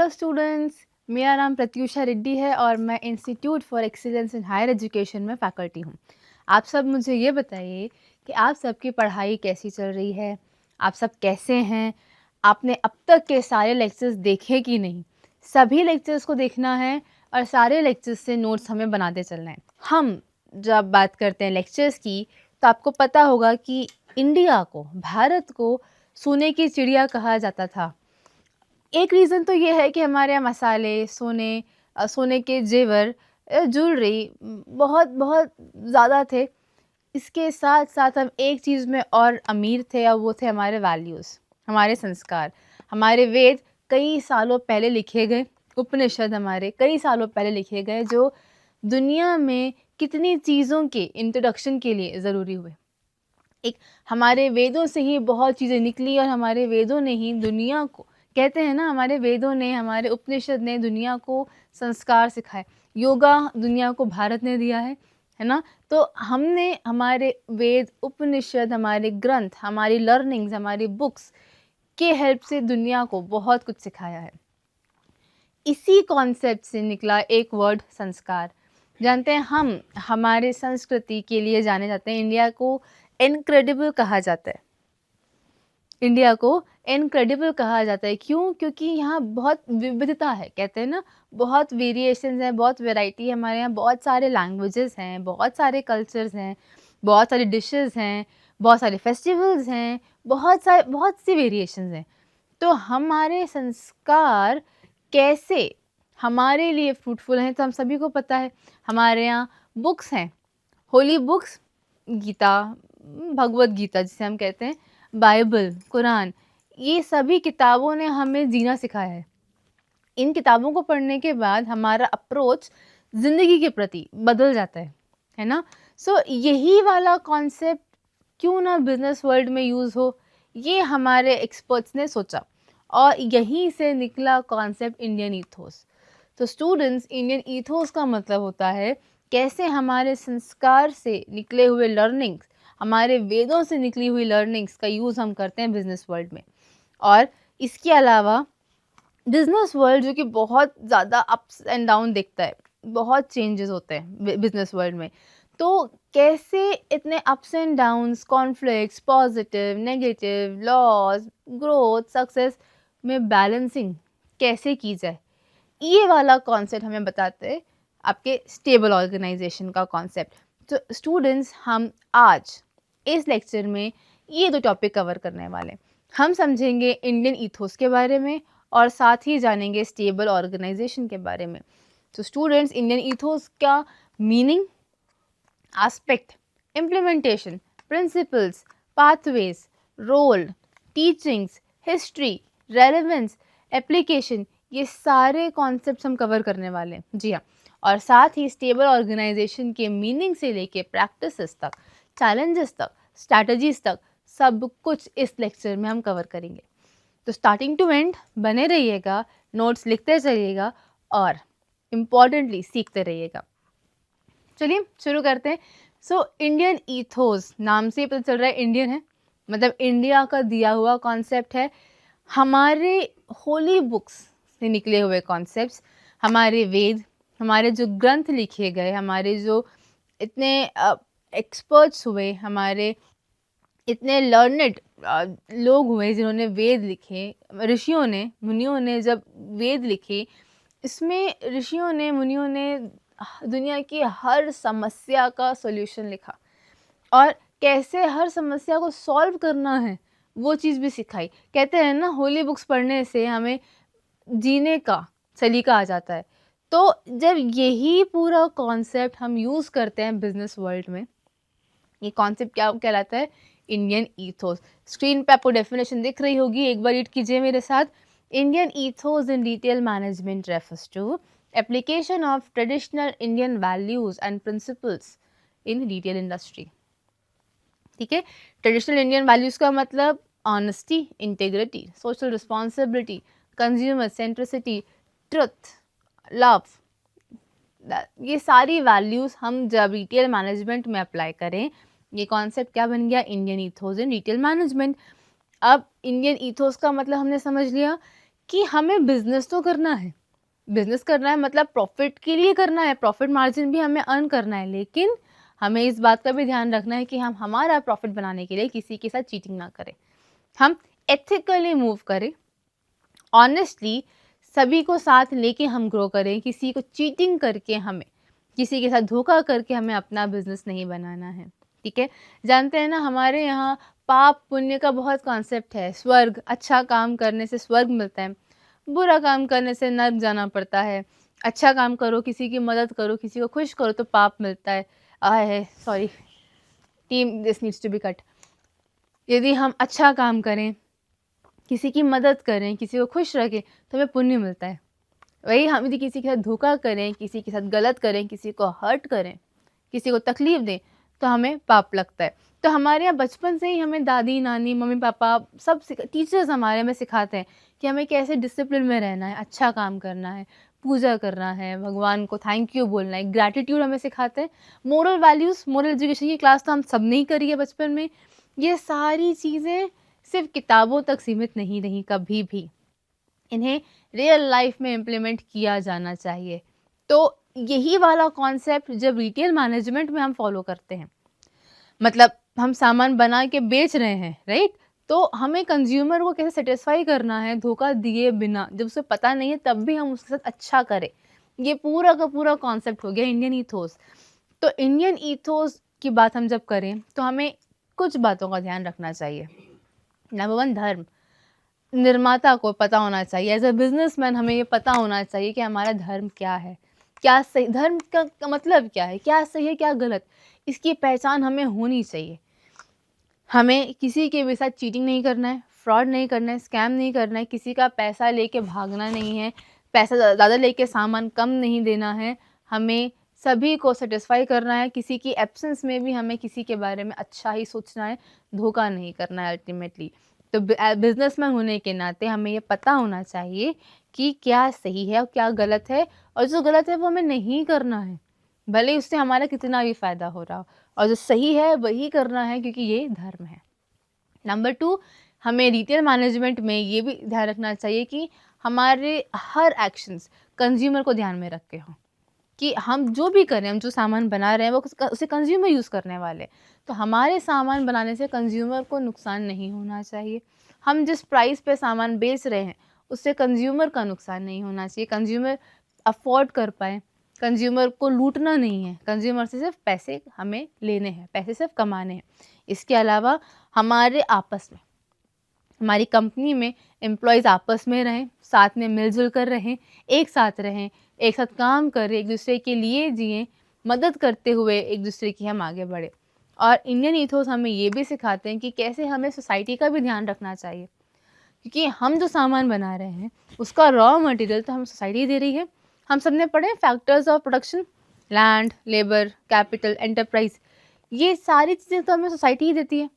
Students, मेरा नाम प्रत्यूषा रेड्डी है और मैं institute for excellence in higher education में फैकल्टी हूँ। आप सब मुझे ये बताइए कि आप सबकी पढ़ाई कैसी चल रही है? आप सब कैसे हैं? आपने अब तक के सारे लेक्चर्स देखे कि नहीं? सभी लेक्चर्स को देखना है और सारे लेक्चर्स से नोट्स हमें बनाते चलना है। हम जब बात करते हैं लेक्चर्स की, तो आपको पता होगा कि इंडिया को, भारत को सोने की चिड़िया कहा जाता था। एक रीज़न तो ये है कि हमारे यहाँ मसाले, सोने के जेवर, ज्वेलरी बहुत बहुत ज़्यादा थे। इसके साथ-साथ हम एक चीज़ में और अमीर थे और वो थे हमारे वैल्यूज़, हमारे संस्कार। हमारे वेद कई सालों पहले लिखे गए, उपनिषद हमारे कई सालों पहले लिखे गए जो दुनिया में कितनी चीज़ों के इंट्रोडक्शन के लिए ज़रूरी हुए। एक हमारे वेदों से ही बहुत चीज़ें निकली और हमारे वेदों ने ही दुनिया को, कहते हैं ना, हमारे वेदों ने, हमारे उपनिषद ने दुनिया को संस्कार सिखाए। योगा दुनिया को भारत ने दिया है ना? तो हमने हमारे वेद, उपनिषद, हमारे ग्रंथ, हमारी लर्निंग्स, हमारी बुक्स के हेल्प से दुनिया को बहुत कुछ सिखाया है। इसी कॉन्सेप्ट से निकला एक वर्ड संस्कार। जानते हैं, हम हमारे संस्कृति के लिए जाने जाते हैं। इंडिया को इनक्रेडिबल कहा जाता है। इंडिया को इनक्रेडिबल कहा जाता है। क्यों? क्योंकि यहाँ बहुत विविधता है। कहते हैं ना, बहुत वेरिएशंस हैं, बहुत वैरायटी है। हमारे यहाँ बहुत सारे लैंग्वेजेस हैं, बहुत सारे कल्चर्स हैं, बहुत सारी डिशेस हैं, बहुत सारे फेस्टिवल्स हैं, बहुत सी वेरिएशंस हैं। तो हमारे संस्कार कैसे हमारे लिए फ्रूटफुल हैं, तो हम सभी को पता है। हमारे यहाँ बुक्स हैं, होली बुक्स, गीता, भगवद गीता जिसे हम कहते हैं, बाइबल, कुरान, ये सभी किताबों ने हमें जीना सिखाया है। इन किताबों को पढ़ने के बाद हमारा अप्रोच ज़िंदगी के प्रति बदल जाता है ना? सो यही वाला कॉन्सेप्ट क्यों ना बिज़नेस वर्ल्ड में यूज़ हो, ये हमारे एक्सपर्ट्स ने सोचा और यहीं से निकला कॉन्सेप्ट इंडियन ईथोस। तो स्टूडेंट्स, इंडियन ईथोस का मतलब होता है कैसे हमारे संस्कार से निकले हुए लर्निंग्स, हमारे वेदों से निकली हुई लर्निंग्स का यूज़ हम करते हैं बिज़नेस वर्ल्ड में। और इसके अलावा बिज़नेस वर्ल्ड जो कि बहुत ज़्यादा अप्स एंड डाउन दिखता है, बहुत चेंजेस होते हैं बिज़नेस वर्ल्ड में। तो कैसे इतने ups and downs, conflicts, positive, negative, loss, growth, success में बैलेंसिंग कैसे की जाए, ये वाला कॉन्सेप्ट हमें बताते हैं आपके स्टेबल ऑर्गेनाइजेशन का कॉन्सेप्ट। तो स्टूडेंट्स, हम आज इस लेक्चर में ये दो टॉपिक कवर करने वाले हैं। हम समझेंगे इंडियन ईथोस के बारे में और साथ ही जानेंगे स्टेबल ऑर्गेनाइजेशन के बारे में। तो स्टूडेंट्स, इंडियन ईथोस का meaning, aspect, implementation, principles, pathways, role, teachings, history, relevance, application, ये सारे कॉन्सेप्ट्स हम कवर करने वाले हैं। जी हाँ, और साथ ही स्टेबल ऑर्गेनाइजेशन के मीनिंग से लेके प्रैक्टिसेस तक, चैलेंजेस तक, स्ट्रैटेजीज तक, सब कुछ इस लेक्चर में हम कवर करेंगे। तो स्टार्टिंग टू एंड बने रहिएगा, नोट्स लिखते चलिएगा और इम्पॉर्टेंटली सीखते रहिएगा। चलिए शुरू करते हैं। सो इंडियन ईथोस, नाम से ही पता चल रहा है इंडियन है, मतलब इंडिया का दिया हुआ कॉन्सेप्ट है। हमारे होली बुक्स से निकले हुए कॉन्सेप्ट्स, हमारे वेद, हमारे जो ग्रंथ लिखे गए, हमारे जो इतने एक्सपर्ट्स हुए, हमारे इतने लर्नेड लोग हुए जिन्होंने वेद लिखे, ऋषियों ने, मुनियों ने जब वेद लिखे, इसमें ऋषियों ने, मुनियों ने दुनिया की हर समस्या का सॉल्यूशन लिखा और कैसे हर समस्या को सॉल्व करना है वो चीज़ भी सिखाई। कहते हैं ना, होली बुक्स पढ़ने से हमें जीने का सलीका आ जाता है। तो जब यही पूरा कॉन्सेप्ट हम यूज़ करते हैं बिजनेस वर्ल्ड में, ये कॉन्सेप्ट क्या कहलाता है? Indian ethos. स्क्रीन पे आपको डेफिनेशन दिख रही होगी, एक बार रीड कीजिए मेरे साथ। Indian ethos in retail management refers to application of traditional Indian values and principles in retail industry. ठीक है, ट्रेडिशनल इंडियन वैल्यूज का मतलब honesty, integrity, social responsibility, consumer centricity, truth, love, ये सारी वैल्यूज़ हम जब रिटेल मैनेजमेंट में apply करें, ये कॉन्सेप्ट क्या बन गया? Indian ethos in retail management. अब इंडियन ईथोस का मतलब हमने समझ लिया कि हमें बिज़नेस तो करना है, बिज़नेस करना है मतलब प्रॉफ़िट के लिए करना है, प्रॉफ़िट मार्जिन भी हमें अर्न करना है, लेकिन हमें इस बात का भी ध्यान रखना है कि हम हमारा प्रॉफ़िट बनाने के लिए किसी के साथ चीटिंग ना करें। हम एथिकली मूव करें, ऑनेस्टली सभी को साथ लेके हम ग्रो करें, किसी को चीटिंग करके हमें, किसी के साथ धोखा करके हमें अपना बिज़नेस नहीं बनाना है, ठीक है? जानते हैं ना हमारे यहाँ पाप पुण्य का बहुत कॉन्सेप्ट है, स्वर्ग, अच्छा काम करने से स्वर्ग मिलता है, बुरा काम करने से नर्क जाना पड़ता है। अच्छा काम करो, किसी की मदद करो, किसी को खुश करो तो पाप मिलता है। I sorry, team this needs to be cut. यदि हम अच्छा काम करें, किसी की मदद करें, किसी को खुश रखें तो हमें पुण्य मिलता है। वही हम यदि किसी के साथ धोखा करें, किसी के साथ गलत करें, किसी को हर्ट करें, किसी को तकलीफ़ दें तो हमें पाप लगता है। तो हमारे यहाँ बचपन से ही हमें दादी, नानी, मम्मी-पापा सब टीचर्स हमारे में सिखाते हैं कि हमें कैसे डिसिप्लिन में रहना है, अच्छा काम करना है, पूजा करना है, भगवान को थैंक यू बोलना है, ग्रैटिट्यूड हमें सिखाते हैं। मोरल वैल्यूज़, मोरल एजुकेशन की क्लास तो हम सबने ही करी है बचपन में। ये सारी चीज़ें सिर्फ़ किताबों तक सीमित नहीं रहीं कभी भी। इन्हें रियल लाइफ में इम्प्लीमेंट किया जाना चाहिए। तो यही वाला कॉन्सेप्ट जब रिटेल मैनेजमेंट में हम फॉलो करते हैं, मतलब हम सामान बना के बेच रहे हैं, राइट? तो हमें कंज्यूमर को कैसे सेटिस्फाई करना है धोखा दिए बिना, जब उसे पता नहीं है तब भी हम उसके साथ अच्छा करें। ये पूरा का पूरा कॉन्सेप्ट हो गया इंडियन ईथोस। तो इंडियन ईथोस की बात हम जब करें तो हमें कुछ बातों का ध्यान रखना चाहिए। नंबर 1, धर्म। निर्माता को पता होना चाहिए, एज़ अ बिज़नेसमैन हमें ये पता होना चाहिए कि हमारा धर्म क्या है, क्या सही, धर्म का मतलब क्या है, क्या सही है, क्या गलत, इसकी पहचान हमें होनी चाहिए। हमें किसी के भी साथ चीटिंग नहीं करना है, फ्रॉड नहीं करना है, स्कैम नहीं करना है, किसी का पैसा लेके भागना नहीं है, पैसा ज़्यादा लेके सामान कम नहीं देना है, हमें सभी को सैटिस्फाई करना है, किसी की एब्सेंस में भी हमें किसी के बारे में अच्छा ही सोचना है, धोखा नहीं करना है अल्टीमेटली। तो बिज़नेसमैन होने के नाते हमें ये पता होना चाहिए कि क्या सही है और क्या गलत है, और जो गलत है वो हमें नहीं करना है, भले ही उससे हमारा कितना भी फ़ायदा हो रहा हो, और जो सही है वही करना है क्योंकि ये धर्म है। नंबर 2, हमें रिटेल मैनेजमेंट में ये भी ध्यान रखना चाहिए कि हमारे हर एक्शंस कंज्यूमर को ध्यान में रख के हों, कि हम जो भी करें, हम जो सामान बना रहे हैं वो उसे कंज्यूमर यूज़ करने वाले हैं। तो हमारे सामान बनाने से कंज्यूमर को नुकसान नहीं होना चाहिए। हम जिस प्राइस पे सामान बेच रहे हैं उससे कंज्यूमर का नुकसान नहीं होना चाहिए, कंज्यूमर अफ़ोर्ड कर पाएँ, कंज्यूमर को लूटना नहीं है, कंज्यूमर से सिर्फ पैसे हमें लेने हैं, पैसे सिर्फ कमाने हैं। इसके अलावा हमारे आपस में, हमारी कंपनी में एम्प्लॉइज़ आपस में रहें, साथ में मिल-जुल कर रहें, एक साथ काम करें, एक-दूसरे के लिए जिएँ, मदद करते हुए एक-दूसरे की हम आगे बढ़ें। और इंडियन ईथोस हमें ये भी सिखाते हैं कि कैसे हमें सोसाइटी का भी ध्यान रखना चाहिए, क्योंकि हम जो सामान बना रहे हैं, उसका रॉ मटेरियल तो हमें सोसाइटी दे रही है। हम सबने पढ़े हैं factors of production, land, labour, capital, enterprise, ये सारी चीज़ें तो हमें सोसाइटी ही देती है।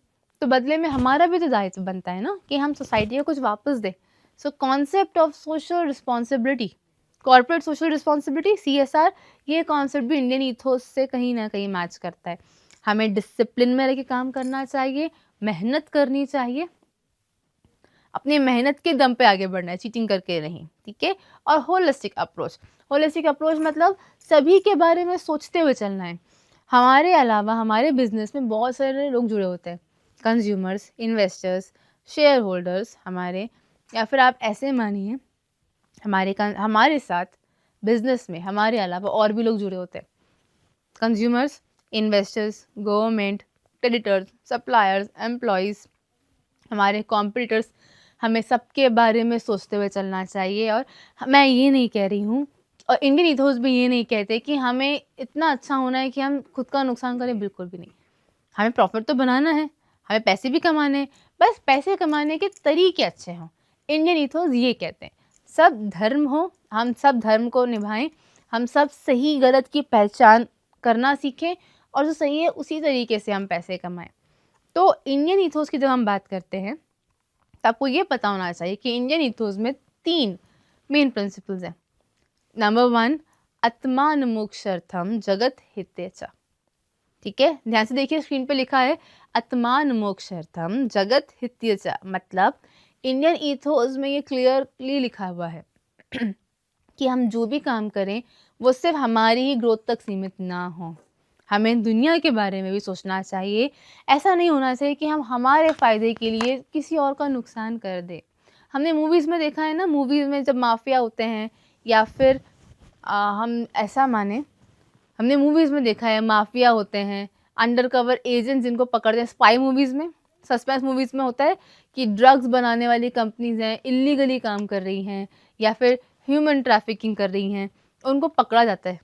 तो बदले में हमारा भी तो दायित्व बनता है ना कि हम सोसाइटी को कुछ वापस दें। So concept of social responsibility, corporate social responsibility, CSR, ये कॉन्सेप्ट भी इंडियन ईथोस से कहीं न कहीं मैच करता है। हमें डिसिप्लिन में रह के काम करना चाहिए, मेहनत करनी चाहिए, अपनी मेहनत के दम पे आगे बढ़ना है, चीटिंग करके नहीं, ठीक है? और होलिस्टिक अप्रोच मतलब सभी के बारे में सोचते हुए चलना है। हमारे अलावा हमारे बिज़नेस में बहुत सारे लोग जुड़े होते हैं, कंज्यूमर्स, इन्वेस्टर्स, शेयर होल्डर्स हमारे, या फिर आप ऐसे मानिए हमारे साथ बिज़नेस में हमारे अलावा और भी लोग जुड़े होते हैं। Consumers, investors, government, creditors, suppliers, employees, हमारे कॉम्पिटिटर्स, हमें सबके बारे में सोचते हुए चलना चाहिए। और मैं ये नहीं कह रही हूँ, और इंडियन ईथोस भी ये नहीं कहते कि हमें इतना अच्छा होना है कि हम खुद का नुकसान करें, बिल्कुल भी नहीं। हमें प्रॉफ़िट तो बनाना है, हमें पैसे भी कमाने हैं, बस पैसे कमाने के तरीके अच्छे हों। इंडियन ईथोस ये कहते हैं, सब धर्म हो, हम सब धर्म को निभाएँ, हम सब सही गलत की पहचान करना सीखें, और जो सही है उसी तरीके से हम पैसे कमाएँ। तो इंडियन ईथोस की जब हम बात करते हैं तो आपको ये पता होना चाहिए कि इंडियन ईथोस में 3 मेन प्रिंसिपल्स हैं। नंबर 1, आत्मान मोक्षर्थम जगत हिते च, ठीक है? ध्यान से देखिए, स्क्रीन पे लिखा है आत्मान मोक्षर्थम जगत हिते च, मतलब इंडियन ईथोस में ये क्लियरली लिखा हुआ है कि हम जो भी काम करें वो सिर्फ हमारी ही ग्रोथ तक सीमित ना हो। हमें दुनिया के बारे में भी सोचना चाहिए। ऐसा नहीं होना चाहिए कि हम हमारे फ़ायदे के लिए किसी और का नुकसान कर दें। हमने मूवीज़ में देखा है ना, मूवीज़ में जब माफिया होते हैं या फिर हम ऐसा माने, हमने मूवीज़ में देखा है माफिया होते हैं, अंडरकवर एजेंट जिनको पकड़ते हैं स्पाई मूवीज़ में, सस्पेंस मूवीज़ में होता है कि ड्रग्स बनाने वाली कंपनीज़ हैं, इल्लीगली काम कर रही हैं या फिर ह्यूमन ट्रैफिकिंग कर रही हैं, उनको पकड़ा जाता है।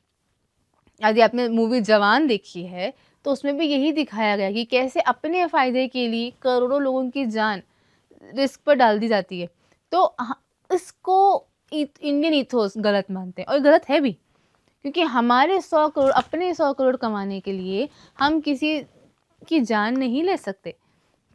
यदि आपने मूवी जवान देखी है तो उसमें भी यही दिखाया गया कि कैसे अपने फ़ायदे के लिए करोड़ों लोगों की जान रिस्क पर डाल दी जाती है। तो इसको इंडियन ईथोस गलत मानते हैं और गलत है भी, क्योंकि हमारे 100 करोड़ अपने 100 करोड़ कमाने के लिए हम किसी की जान नहीं ले सकते।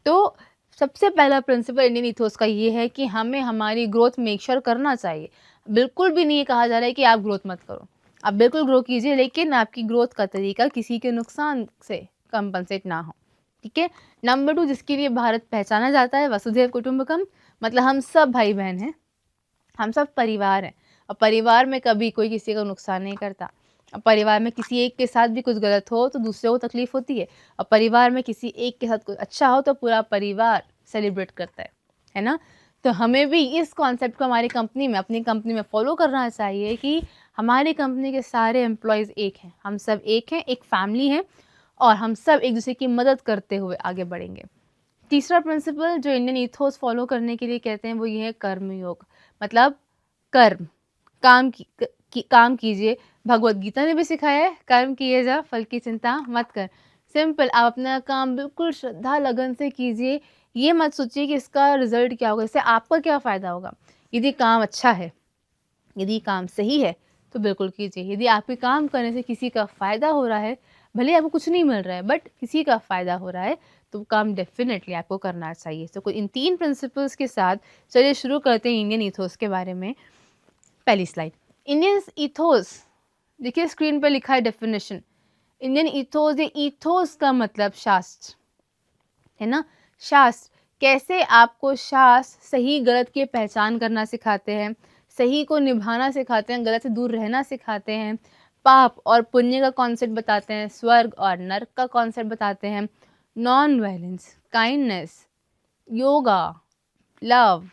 तो सबसे पहला प्रिंसिपल इंडियन ईथोस का ये है कि हमें हमारी ग्रोथ मेक श्योर करना चाहिए। बिल्कुल भी नहीं कहा जा रहा है कि आप ग्रोथ मत करो। आप बिल्कुल ग्रो कीजिए, लेकिन आपकी ग्रोथ का तरीका किसी के नुकसान से कंपनसेट ना हो। ठीक है? नंबर 2, जिसके लिए भारत पहचाना जाता है, वसुधैव कुटुंबकम, मतलब हम सब भाई-बहन हैं, हम सब परिवार हैं और परिवार में कभी कोई किसी का नुकसान नहीं करता। अब परिवार में किसी एक के साथ भी कुछ गलत हो तो दूसरे को तकलीफ होती है, और परिवार में किसी एक के साथ कुछ अच्छा हो तो पूरा परिवार सेलिब्रेट करता है ना? तो हमें भी इस कॉन्सेप्ट को हमारी कंपनी में, अपनी कंपनी में फॉलो करना चाहिए कि हमारी कंपनी के सारे एम्प्लॉयज़ एक हैं, हम सब एक हैं, एक फैमिली है और हम सब एक दूसरे की मदद करते हुए आगे बढ़ेंगे। तीसरा प्रिंसिपल जो इंडियन ईथोस फॉलो करने के लिए कहते हैं वो ये है कर्मयोग, मतलब कर्म, काम कीजिए। भगवत गीता ने भी सिखाया है, कर्म किए जा फल की चिंता मत कर। सिंपल, आप अपना काम बिल्कुल श्रद्धा लगन से कीजिए। ये मत सोचिए कि इसका रिजल्ट क्या होगा, इससे आपका क्या फ़ायदा होगा। यदि काम अच्छा है, यदि काम सही है तो बिल्कुल कीजिए। यदि आपके काम करने से किसी का फ़ायदा हो रहा है, भले ही आपको कुछ नहीं मिल रहा है बट किसी का फ़ायदा हो रहा है, तो वो काम डेफ़िनेटली आपको करना चाहिए। तो इन 3 प्रिंसिपल्स के साथ चलिए शुरू करते हैं इंडियन ईथोस के बारे में। पहली स्लाइड, इंडियन ईथोस, देखिए स्क्रीन पे लिखा है डेफिनेशन। इंडियन ईथोस, ये ईथोस का मतलब शास्त्र है ना। शास्त्र, कैसे आपको शास्त्र सही गलत की पहचान करना सिखाते हैं, सही को निभाना सिखाते हैं, गलत से दूर रहना सिखाते हैं, पाप और पुण्य का कॉन्सेप्ट बताते हैं, स्वर्ग और नर्क का कॉन्सेप्ट बताते हैं, non violence, kindness, yoga, love,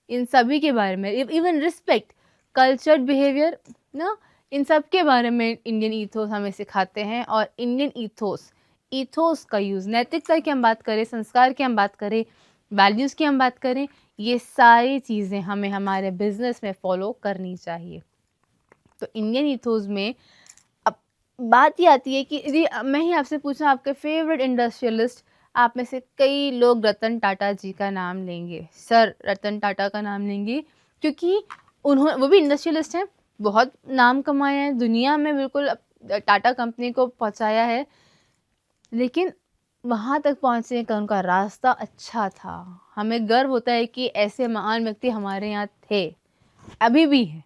इन सभी के बारे में, इवन रिस्पेक्ट, कल्चर्ड बिहेवियर ना, इन सब के बारे में इंडियन ईथोस हमें सिखाते हैं। और इंडियन ईथोस का यूज़, नैतिकता की हम बात करें, संस्कार की हम बात करें, वैल्यूज़ की हम बात करें, ये सारी चीज़ें हमें हमारे बिजनेस में फॉलो करनी चाहिए। तो इंडियन ईथोस में अब बात ये आती है कि यदि मैं ही आपसे पूछूं आपके फेवरेट इंडस्ट्रियलिस्ट, आप में से कई लोग रतन टाटा जी का नाम लेंगे, सर रतन टाटा का नाम लेंगे, क्योंकि वो भी इंडस्ट्रियलिस्ट हैं, बहुत नाम कमाया है दुनिया में, बिल्कुल टाटा कंपनी को पहुंचाया है। लेकिन वहाँ तक पहुँचने का उनका रास्ता अच्छा था। हमें गर्व होता है कि ऐसे महान व्यक्ति हमारे यहाँ थे, अभी भी हैं।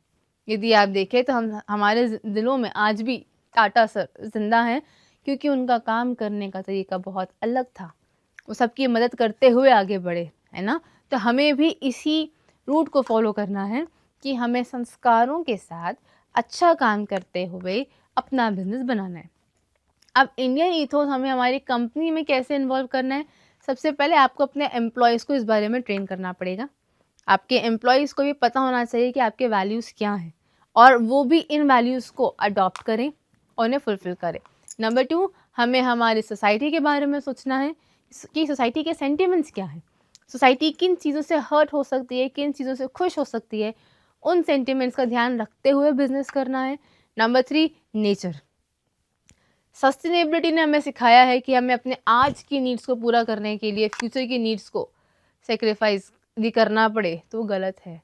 यदि आप देखें तो हमारे दिलों में आज भी टाटा सर ज़िंदा हैं, क्योंकि उनका काम करने का तरीका बहुत अलग था। वो सबकी मदद करते हुए आगे बढ़े, है ना? तो हमें भी इसी रूट को फॉलो करना है कि हमें संस्कारों के साथ अच्छा काम करते हुए अपना बिज़नेस बनाना है। अब इंडियन ईथोस हमें हमारी कंपनी में कैसे इन्वॉल्व करना है? सबसे पहले आपको अपने एम्प्लॉयज़ को इस बारे में ट्रेन करना पड़ेगा। आपके एम्प्लॉयज़ को भी पता होना चाहिए कि आपके वैल्यूज़ क्या हैं और वो भी इन वैल्यूज़ को अडॉप्ट करें और उन्हें फुलफ़िल करें। नंबर 2, हमें हमारी सोसाइटी के बारे में सोचना है कि सोसाइटी के सेंटिमेंट्स क्या हैं? सोसाइटी किन चीज़ों से हर्ट हो सकती है, किन चीज़ों से खुश हो सकती है, उन सेंटिमेंट्स का ध्यान रखते हुए बिज़नेस करना है। Number 3, nature. सस्टेनेबिलिटी ने हमें सिखाया है कि हमें अपने आज की नीड्स को पूरा करने के लिए फ्यूचर की नीड्स को सैक्रिफाइस यदि करना पड़े तो वो गलत है।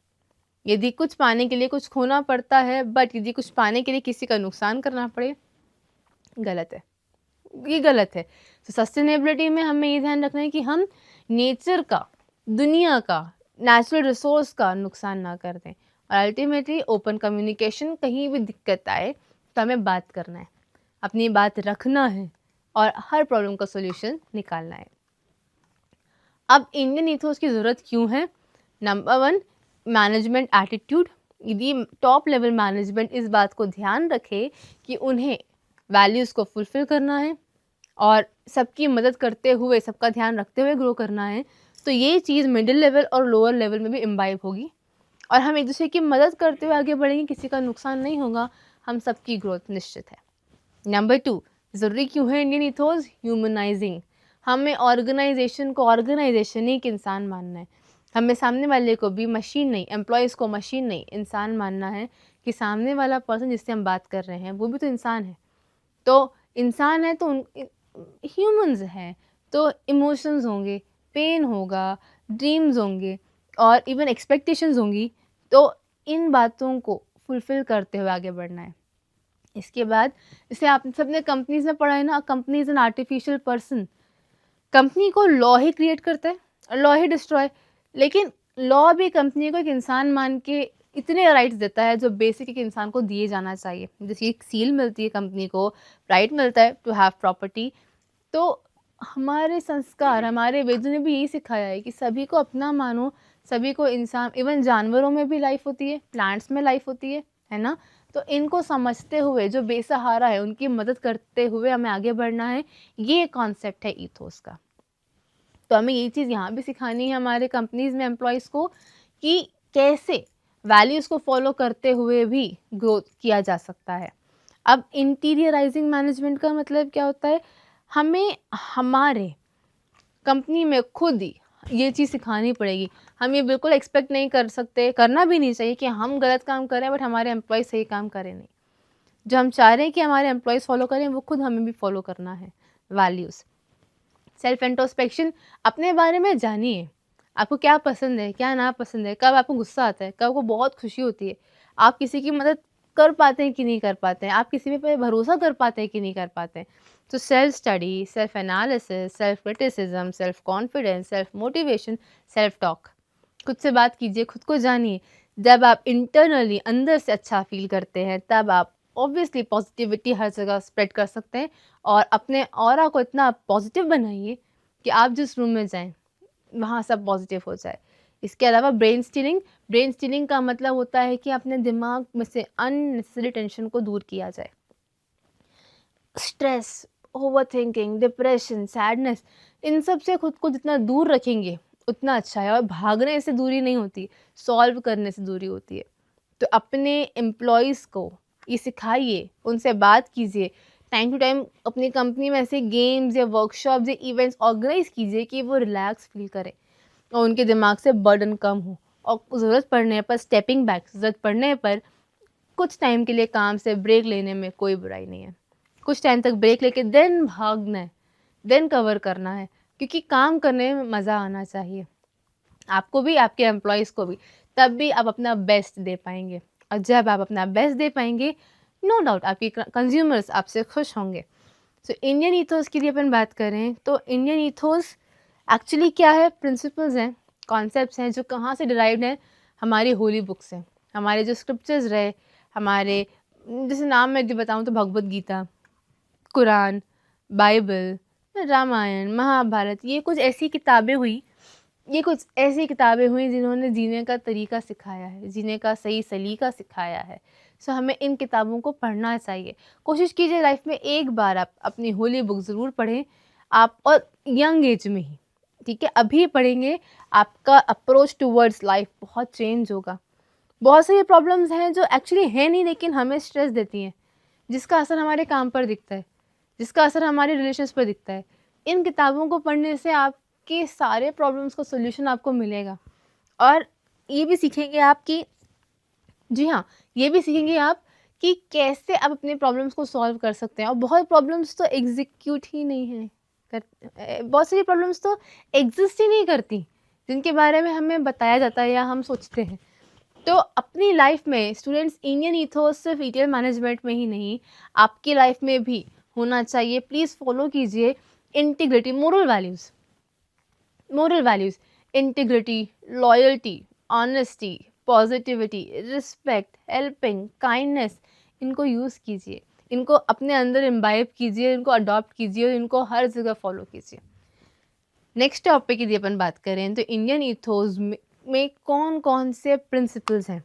यदि कुछ पाने के लिए कुछ खोना पड़ता है, बट यदि कुछ पाने के लिए किसी का नुकसान करना पड़े, गलत है, ये गलत है। तो सस्टेनेबिलिटी में हमें ये ध्यान रखना है कि हम नेचर का, दुनिया का, नेचुरल रिसोर्स का नुकसान ना कर दें। और अल्टीमेटली ओपन कम्युनिकेशन, कहीं भी दिक्कत आए तो हमें बात करना है, अपनी बात रखना है और हर प्रॉब्लम का सॉल्यूशन निकालना है। अब इंडियन ईथोस की ज़रूरत क्यों है? Number 1, management attitude. यदि टॉप लेवल मैनेजमेंट इस बात को ध्यान रखे कि उन्हें वैल्यूज़ को फुलफ़िल करना है और सबकी मदद करते हुए, सबका ध्यान रखते हुए ग्रो करना है, तो ये चीज़ मिडिल लेवल और लोअर लेवल में भी इम्बाइब होगी और हम एक दूसरे की मदद करते हुए आगे बढ़ेंगे, किसी का नुकसान नहीं होगा, हम सबकी ग्रोथ निश्चित है। नंबर 2, ज़रूरी क्यों है इंडियन इथोस? ह्यूमनाइजिंग। हमें ऑर्गेनाइजेशन को ऑर्गेनाइजेशन ही एक इंसान मानना है। हमें सामने वाले को भी मशीन नहीं, एम्प्लॉयज़ को मशीन नहीं, इंसान मानना है कि सामने वाला पर्सन जिससे हम बात कर रहे हैं वो भी तो इंसान है। तो इंसान है तो ह्यूमंस हैं, तो इमोशंस होंगे, पेन होगा, ड्रीम्स होंगे और इवन एक्सपेक्टेशंस होंगी। तो इन बातों को फुलफ़िल करते हुए आगे बढ़ना है। इसके बाद जैसे आप सबने कंपनीज़ में पढ़ा है ना, company is an artificial person. Company को लॉ ही क्रिएट करता है और लॉ ही डिस्ट्रॉय, लेकिन लॉ भी कंपनी को एक इंसान मान के इतने राइट्स देता है जो बेसिक एक इंसान को दिए जाना चाहिए। जैसे एक सील मिलती है कंपनी को, राइट मिलता है टू हैव प्रॉपर्टी। तो हमारे संस्कार, हमारे वेदों ने भी यही सिखाया है कि सभी को अपना मानो, सभी को इंसान, इवन जानवरों में भी लाइफ होती है, प्लांट्स में लाइफ होती है ना? तो इनको समझते हुए जो बेसहारा है उनकी मदद करते हुए हमें आगे बढ़ना है, ये कॉन्सेप्ट है ईथोस का। तो हमें ये चीज़ यहाँ भी सिखानी है हमारे कंपनीज़ में एम्प्लॉयज़ को कि कैसे वैल्यूज़ को फॉलो करते हुए भी ग्रोथ किया जा सकता है। अब इंटीरियराइजिंग मैनेजमेंट का मतलब क्या होता है? हमें हमारे कंपनी में खुद ही ये चीज़ सिखानी पड़ेगी। हम ये बिल्कुल एक्सपेक्ट नहीं कर सकते, करना भी नहीं चाहिए कि हम गलत काम करें बट हमारे एम्प्लॉय सही काम करें नहीं। जो हम चाह रहे हैं कि हमारे एम्प्लॉयज़ फॉलो करें वो खुद हमें भी फॉलो करना है। वैल्यूज़, सेल्फ इंट्रोस्पेक्शन, अपने बारे में जानिए। आपको क्या पसंद है, क्या नापसंद है, कब आपको गुस्सा आता है, कब आपको बहुत खुशी होती है, आप किसी की मदद कर पाते हैं कि नहीं कर पाते हैं, आप किसी पे भरोसा कर पाते हैं कि नहीं कर पाते हैं। तो self study, self analysis, self criticism, self confidence, self motivation, self talk. खुद से बात कीजिए, खुद को जानिए। जब आप इंटरनली अंदर से अच्छा फील करते हैं तब आप ऑब्वियसली पॉजिटिविटी हर जगह स्प्रेड कर सकते हैं और अपने ऑरा को इतना पॉजिटिव बनाइए कि आप जिस रूम में जाएं वहाँ सब पॉजिटिव हो जाए। इसके अलावा ब्रेन स्टीलिंग का मतलब होता है कि अपने दिमाग में से अननेसेसरी टेंशन को दूर किया जाए। स्ट्रेस, ओवरथिंकिंग, डिप्रेशन, सैडनेस, इन सब से खुद को जितना दूर रखेंगे उतना अच्छा है। और भागने से दूरी नहीं होती, सॉल्व करने से दूरी होती है। तो अपने एम्प्लॉयज़ को ये सिखाइए, उनसे बात कीजिए, टाइम टू टाइम अपनी कंपनी में ऐसे गेम्स या वर्कशॉप्स या इवेंट्स ऑर्गेनाइज कीजिए कि वो रिलैक्स फील करें और उनके दिमाग से बर्डन कम हो। और ज़रूरत पड़ने पर स्टेपिंग बैक, ज़रूरत पड़ने पर कुछ टाइम के लिए काम से ब्रेक लेने में कोई बुराई नहीं है। कुछ टाइम तक ब्रेक लेके देन भागना है, देन कवर करना है, क्योंकि काम करने में मज़ा आना चाहिए, आपको भी, आपके एम्प्लॉयज़ को भी। तब भी आप अपना बेस्ट दे पाएँगे और जब आप अपना बेस्ट दे पाएँगे, नो डाउट आपके कंज्यूमर्स आपसे खुश होंगे। सो इंडियन ईथोस की यदि अपन बात करें तो इंडियन ईथोस एक्चुअली क्या है? प्रिंसिपल्स हैं, कॉन्सेप्ट्स हैं जो कहाँ से डिराइव्ड हैं? हमारी होली बुक्स से, हमारे जो स्क्रिप्चर्स रहे, हमारे जैसे नाम मैं यदि बताऊँ तो भगवद गीता, कुरान, बाइबल, रामायण, महाभारत, ये कुछ ऐसी किताबें हुई जिन्होंने जीने का तरीका सिखाया है, जीने का सही सलीका सिखाया है। सो हमें इन किताबों को पढ़ना चाहिए। कोशिश कीजिए लाइफ में एक बार आप अपनी होली बुक ज़रूर पढ़ें आप, और यंग एज में ही, ठीक है? अभी पढ़ेंगे, आपका अप्रोच टुवर्ड्स लाइफ बहुत चेंज होगा। बहुत सारी प्रॉब्लम्स हैं जो एक्चुअली है नहीं लेकिन हमें स्ट्रेस देती हैं, जिसका असर हमारे काम पर दिखता है, जिसका असर हमारे रिलेशंस पर दिखता है। इन किताबों को पढ़ने से आपके सारे प्रॉब्लम्स का सॉल्यूशन आपको मिलेगा और ये भी सीखेंगे आप कि, जी हाँ, ये भी सीखेंगे आप कि कैसे आप अपने प्रॉब्लम्स को सॉल्व कर सकते हैं। और बहुत प्रॉब्लम्स तो एग्जीक्यूट ही नहीं है बहुत सारी प्रॉब्लम्स तो एग्जिस्ट ही नहीं करती, जिनके बारे में हमें बताया जाता है या हम सोचते हैं। तो अपनी लाइफ में स्टूडेंट्स, इंडियन ईथोस सिर्फ ईटीएल मैनेजमेंट में ही नहीं, आपकी लाइफ में भी होना चाहिए। प्लीज़ फॉलो कीजिए integrity, moral values, integrity, loyalty, honesty, positivity, respect, helping, kindness, इनको यूज़ कीजिए, इनको अपने अंदर इम्बाइब कीजिए, इनको अडॉप्ट कीजिए और इनको हर जगह फॉलो कीजिए। नेक्स्ट टॉपिक की यदि अपन बात करें तो इंडियन ईथोस में में कौन कौन से प्रिंसिपल्स हैं।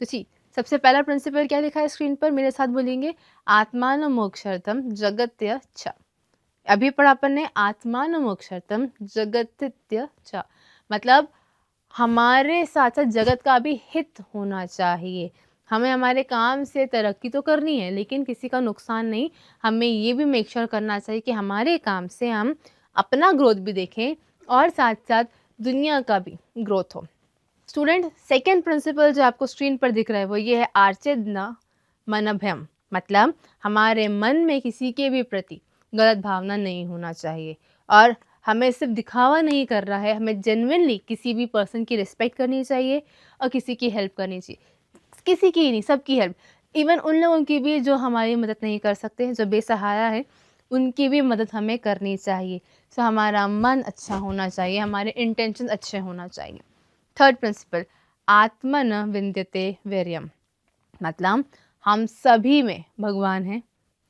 तो जी, सबसे पहला प्रिंसिपल क्या लिखा है स्क्रीन पर, मेरे साथ बोलेंगे, आत्मान मोक्षर्थम जगत्य च। अभी पढ़ा अपन ने, आत्मान मोक्षर्थम जगत्य च, मतलब हमारे साथ साथ जगत का भी हित होना चाहिए। हमें हमारे काम से तरक्की तो करनी है, लेकिन किसी का नुकसान नहीं। हमें ये भी मेक श्योर करना चाहिए कि हमारे काम से हम अपना ग्रोथ भी देखें और साथ साथ दुनिया का भी ग्रोथ हो। स्टूडेंट, सेकेंड प्रिंसिपल जो आपको स्क्रीन पर दिख रहा है वो ये है, आर्चेद न मनभ्यम, मतलब हमारे मन में किसी के भी प्रति गलत भावना नहीं होना चाहिए और हमें सिर्फ दिखावा नहीं कर रहा है, हमें जेन्युइनली किसी भी पर्सन की रिस्पेक्ट करनी चाहिए और किसी की हेल्प करनी चाहिए। किसी की ही नहीं, सबकी हेल्प, इवन उन लोगों की भी जो हमारी मदद नहीं कर सकते हैं, जो बेसहारा है, उनकी भी मदद हमें करनी चाहिए। सो हमारा मन अच्छा होना चाहिए, हमारे इंटेंशन अच्छे होना चाहिए। थर्ड प्रिंसिपल, आत्मन विंद्यते वीर्यम, मतलब हम सभी में भगवान हैं,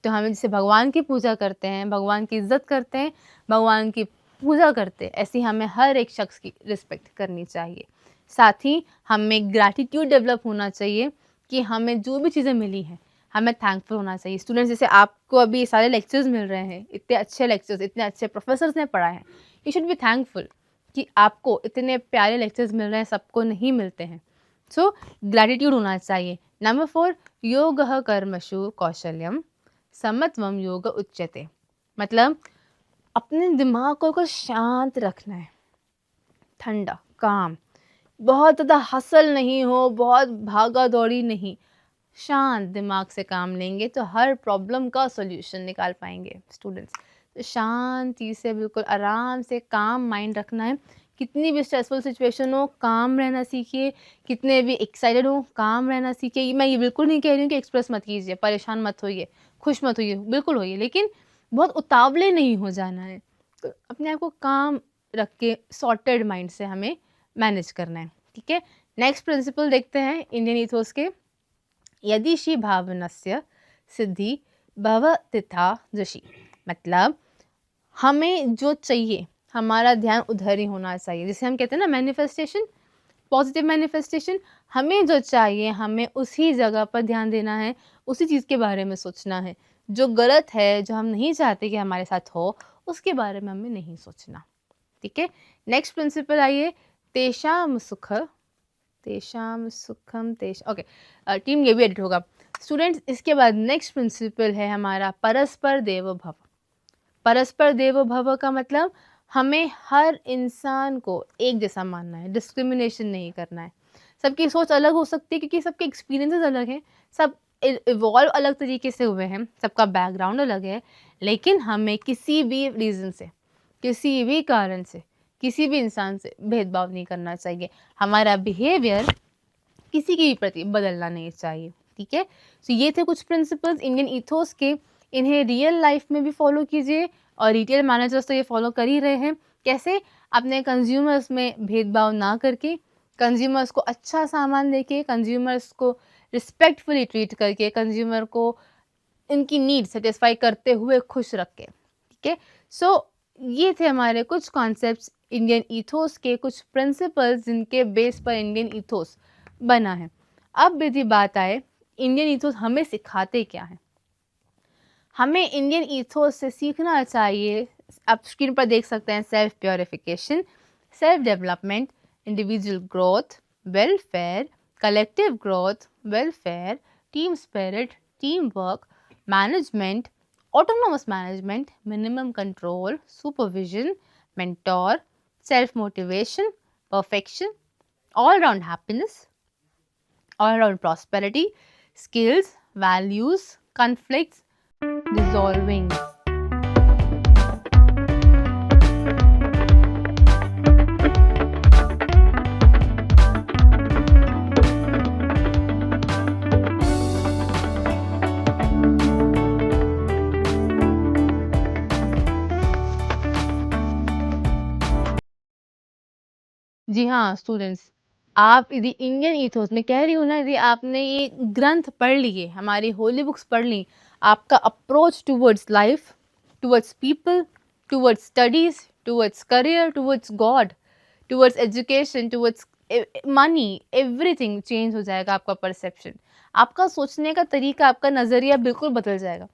तो हमें जैसे भगवान की पूजा करते हैं, भगवान की इज्जत करते हैं, भगवान की पूजा करते हैं, ऐसी हमें हर एक शख्स की रिस्पेक्ट करनी चाहिए। साथ ही हमें ग्रैटिट्यूड डेवलप होना चाहिए कि हमें जो भी चीज़ें मिली हैं हमें थैंकफुल होना चाहिए। स्टूडेंट्स, जैसे आपको अभी सारे लेक्चर्स मिल रहे हैं, इतने अच्छे लेक्चर्स, इतने अच्छे प्रोफेसर्स ने पढ़ाए हैं, यू शुड बी थैंकफुल कि आपको इतने प्यारे लेक्चर्स मिल रहे हैं, सबको नहीं मिलते हैं। सो ग्रैटिट्यूड होना चाहिए। नंबर 4, योगः कर्मसु कौशल्यम समत्वम योग उच्यते, मतलब अपने दिमाग को शांत रखना है, ठंडा, काम, बहुत ज़्यादा हसल नहीं हो, बहुत भागा दौड़ी नहीं, शांत दिमाग से काम लेंगे तो हर प्रॉब्लम का सॉल्यूशन निकाल पाएंगे। स्टूडेंट्स, तो शांति से, बिल्कुल आराम से, काम माइंड रखना है। कितनी भी स्ट्रेसफुल सिचुएशन हो, काम रहना सीखिए। कितने भी एक्साइटेड हो, काम रहना सीखिए। मैं ये बिल्कुल नहीं कह रही हूँ कि एक्सप्रेस मत कीजिए, परेशान मत होइए, खुश मत होइए, बिल्कुल होइए, लेकिन बहुत उतावले नहीं हो जाना है। तो अपने आप को काम रख के सॉर्टेड माइंड से हमें मैनेज करना है, ठीक है। नेक्स्ट प्रिंसिपल देखते हैं इंडियन इथोस के, यदिशि भावनस्य सिद्धि भवतिथा जशी, मतलब हमें जो चाहिए हमारा ध्यान उधर ही होना चाहिए। जैसे हम कहते हैं ना, मैनिफेस्टेशन, पॉजिटिव मैनिफेस्टेशन, हमें जो चाहिए हमें उसी जगह पर ध्यान देना है, उसी चीज़ के बारे में सोचना है। जो गलत है, जो हम नहीं चाहते कि हमारे साथ हो, उसके बारे में हमें नहीं सोचना, ठीक है। नेक्स्ट प्रिंसिपल आइए, तेषाम सुख तेषाम सुखम ओके, टीम ये भी एडिट होगा। स्टूडेंट्स, इसके बाद नेक्स्ट प्रिंसिपल है हमारा परस्पर देवो भव। परस्पर देवो भव का मतलब हमें हर इंसान को एक जैसा मानना है, डिस्क्रिमिनेशन नहीं करना है। सबकी सोच अलग हो सकती है क्योंकि सबके एक्सपीरियंसेस अलग हैं, सब इवॉल्व अलग तरीके से हुए हैं, सबका बैकग्राउंड अलग है, लेकिन हमें किसी भी रीज़न से, किसी भी कारण से, किसी भी इंसान से भेदभाव नहीं करना चाहिए। हमारा बिहेवियर किसी के भी प्रति बदलना नहीं चाहिए, ठीक है। तो ये थे कुछ प्रिंसिपल्स इंडियन ईथोस के, इन्हें रियल लाइफ में भी फॉलो कीजिए और रिटेल मैनेजर्स तो ये फॉलो कर ही रहे हैं। कैसे? अपने कंज्यूमर्स में भेदभाव ना करके, कंज्यूमर्स को अच्छा सामान देके, कंज्यूमर्स को रिस्पेक्टफुली ट्रीट करके, कंज्यूमर को इनकी नीड सेटिस्फाई करते हुए खुश रख के, ठीक है। सो ये थे हमारे कुछ कॉन्सेप्ट्स इंडियन ईथोस के, कुछ प्रिंसिपल्स जिनके बेस पर इंडियन ईथोस बना है। अब यदि बात आए इंडियन ईथोस हमें सिखाते क्या है, हमें इंडियन ईथोस से सीखना चाहिए। आप स्क्रीन पर देख सकते हैं, self purification, self development, individual growth, welfare, collective growth, welfare, team spirit, team work, management, autonomous management, minimum control, supervision, mentor, self-motivation, perfection, all-round happiness, all-round prosperity, skills, values, conflicts, dissolving. जी हाँ students, आप यदि Indian ethos में कह रही हूँ ना, यदि आपने ये ग्रंथ पढ़ लिए, हमारी होली बुक्स पढ़ ली, आपका approach towards life, towards people, towards studies, towards career, towards God, towards education, towards money, everything change हो जाएगा, आपका परसेप्शन, आपका सोचने का तरीका, आपका नज़रिया बिल्कुल बदल जाएगा।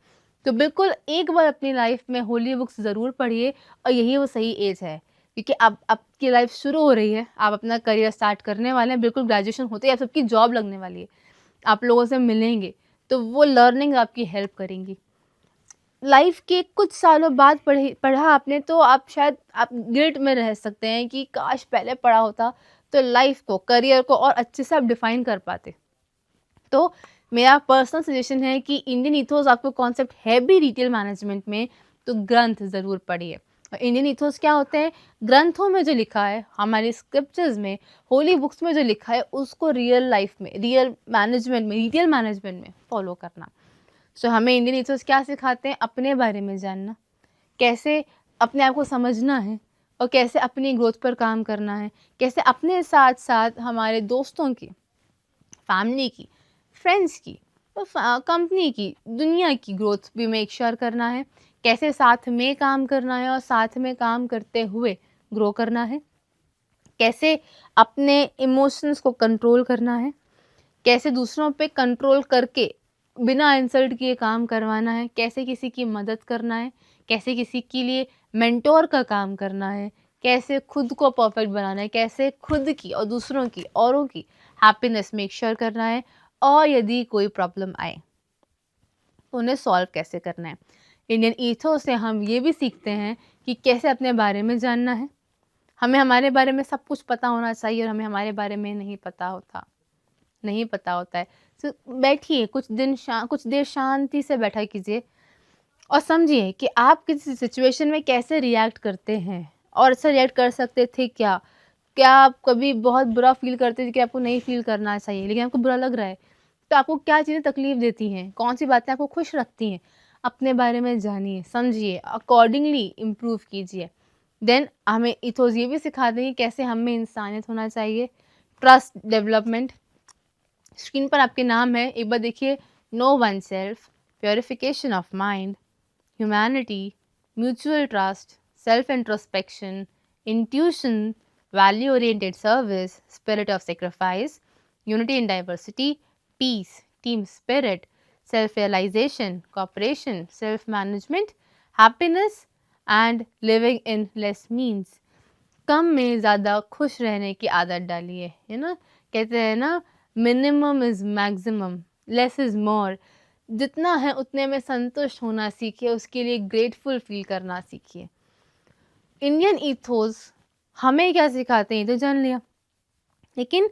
तो बिल्कुल एक बार अपनी लाइफ में होली बुक्स ज़रूर पढ़िए, और यही वो सही एज है, क्योंकि अब आपकी लाइफ शुरू हो रही है, आप अपना करियर स्टार्ट करने वाले हैं, बिल्कुल ग्रेजुएशन होते ही आप सबकी जॉब लगने वाली है, आप लोगों से मिलेंगे, तो वो लर्निंग आपकी हेल्प करेंगी। लाइफ के कुछ सालों बाद पढ़ा आपने, तो आप शायद आप गिल्ट में रह सकते हैं कि काश पहले पढ़ा होता, तो लाइफ को, करियर को और अच्छे से आप डिफाइन कर पाते। तो मेरा पर्सनल सजेशन है कि इंडियन इथोस आपको कॉन्सेप्ट है भी रिटेल मैनेजमेंट में, तो ग्रंथ ज़रूर पढ़िए। और इंडियन इथोस क्या होते हैं, ग्रंथों में जो लिखा है, हमारे स्क्रिप्चर्स में, होली बुक्स में जो लिखा है, उसको रियल लाइफ में, रियल मैनेजमेंट में, रिटेल मैनेजमेंट में फॉलो करना। सो हमें इंडियन इथोस क्या सिखाते हैं, अपने बारे में जानना, कैसे अपने आप को समझना है, और कैसे अपनी ग्रोथ पर काम करना है, कैसे अपने साथ साथ हमारे दोस्तों की, फैमिली की, फ्रेंड्स की, कंपनी की, दुनिया की ग्रोथ भी मेक श्योर करना है, कैसे साथ में काम करना है और साथ में काम करते हुए ग्रो करना है, कैसे अपने इमोशंस को कंट्रोल करना है, कैसे दूसरों पे कंट्रोल करके बिना इंसल्ट किए काम करवाना है, कैसे किसी की मदद करना है, कैसे किसी के लिए मेंटोर का काम करना है, कैसे खुद को परफेक्ट बनाना है, कैसे खुद की और दूसरों की, औरों की हैप्पीनेस मेक श्योर करना है, और यदि कोई प्रॉब्लम आए तो उन्हें सॉल्व कैसे करना है। इंडियन ईथोस से हम ये भी सीखते हैं कि कैसे अपने बारे में जानना है। हमें हमारे बारे में सब कुछ पता होना चाहिए, और हमें हमारे बारे में नहीं पता होता है। तो बैठिए, कुछ देर शांति से बैठा कीजिए और समझिए कि आप किसी सिचुएशन में कैसे रिएक्ट करते हैं, और ऐसा रिएक्ट कर सकते थे क्या? क्या आप कभी बहुत बुरा फ़ील करते थे कि आपको नहीं फ़ील करना चाहिए, लेकिन आपको बुरा लग रहा है? तो आपको क्या चीज़ें तकलीफ़ देती हैं? कौन-सी बातें आपको खुश रखती हैं? अपने बारे में जानिए, समझिए, अकॉर्डिंगली इम्प्रूव कीजिए। देन हमें इथोस ये भी सिखाते हैं कि कैसे हम में इंसानियत होना चाहिए, ट्रस्ट डेवलपमेंट। स्क्रीन पर आपके नाम है, एक बार देखिए। Know one self, purification of mind, humanity, mutual trust, self introspection, intuition, value oriented service, spirit of sacrifice, unity in diversity, peace, team spirit, self realization, cooperation, self management, happiness and living in less means। कम में ज़्यादा खुश रहने की आदत डालिए, है ना। कहते हैं ना, minimum is maximum, less is more. जितना है उतने में संतुष्ट होना सीखिए, उसके लिए ग्रेटफुल फील करना सीखिए। इंडियन ईथोस हमें क्या सिखाते हैं ये तो जान लिया, लेकिन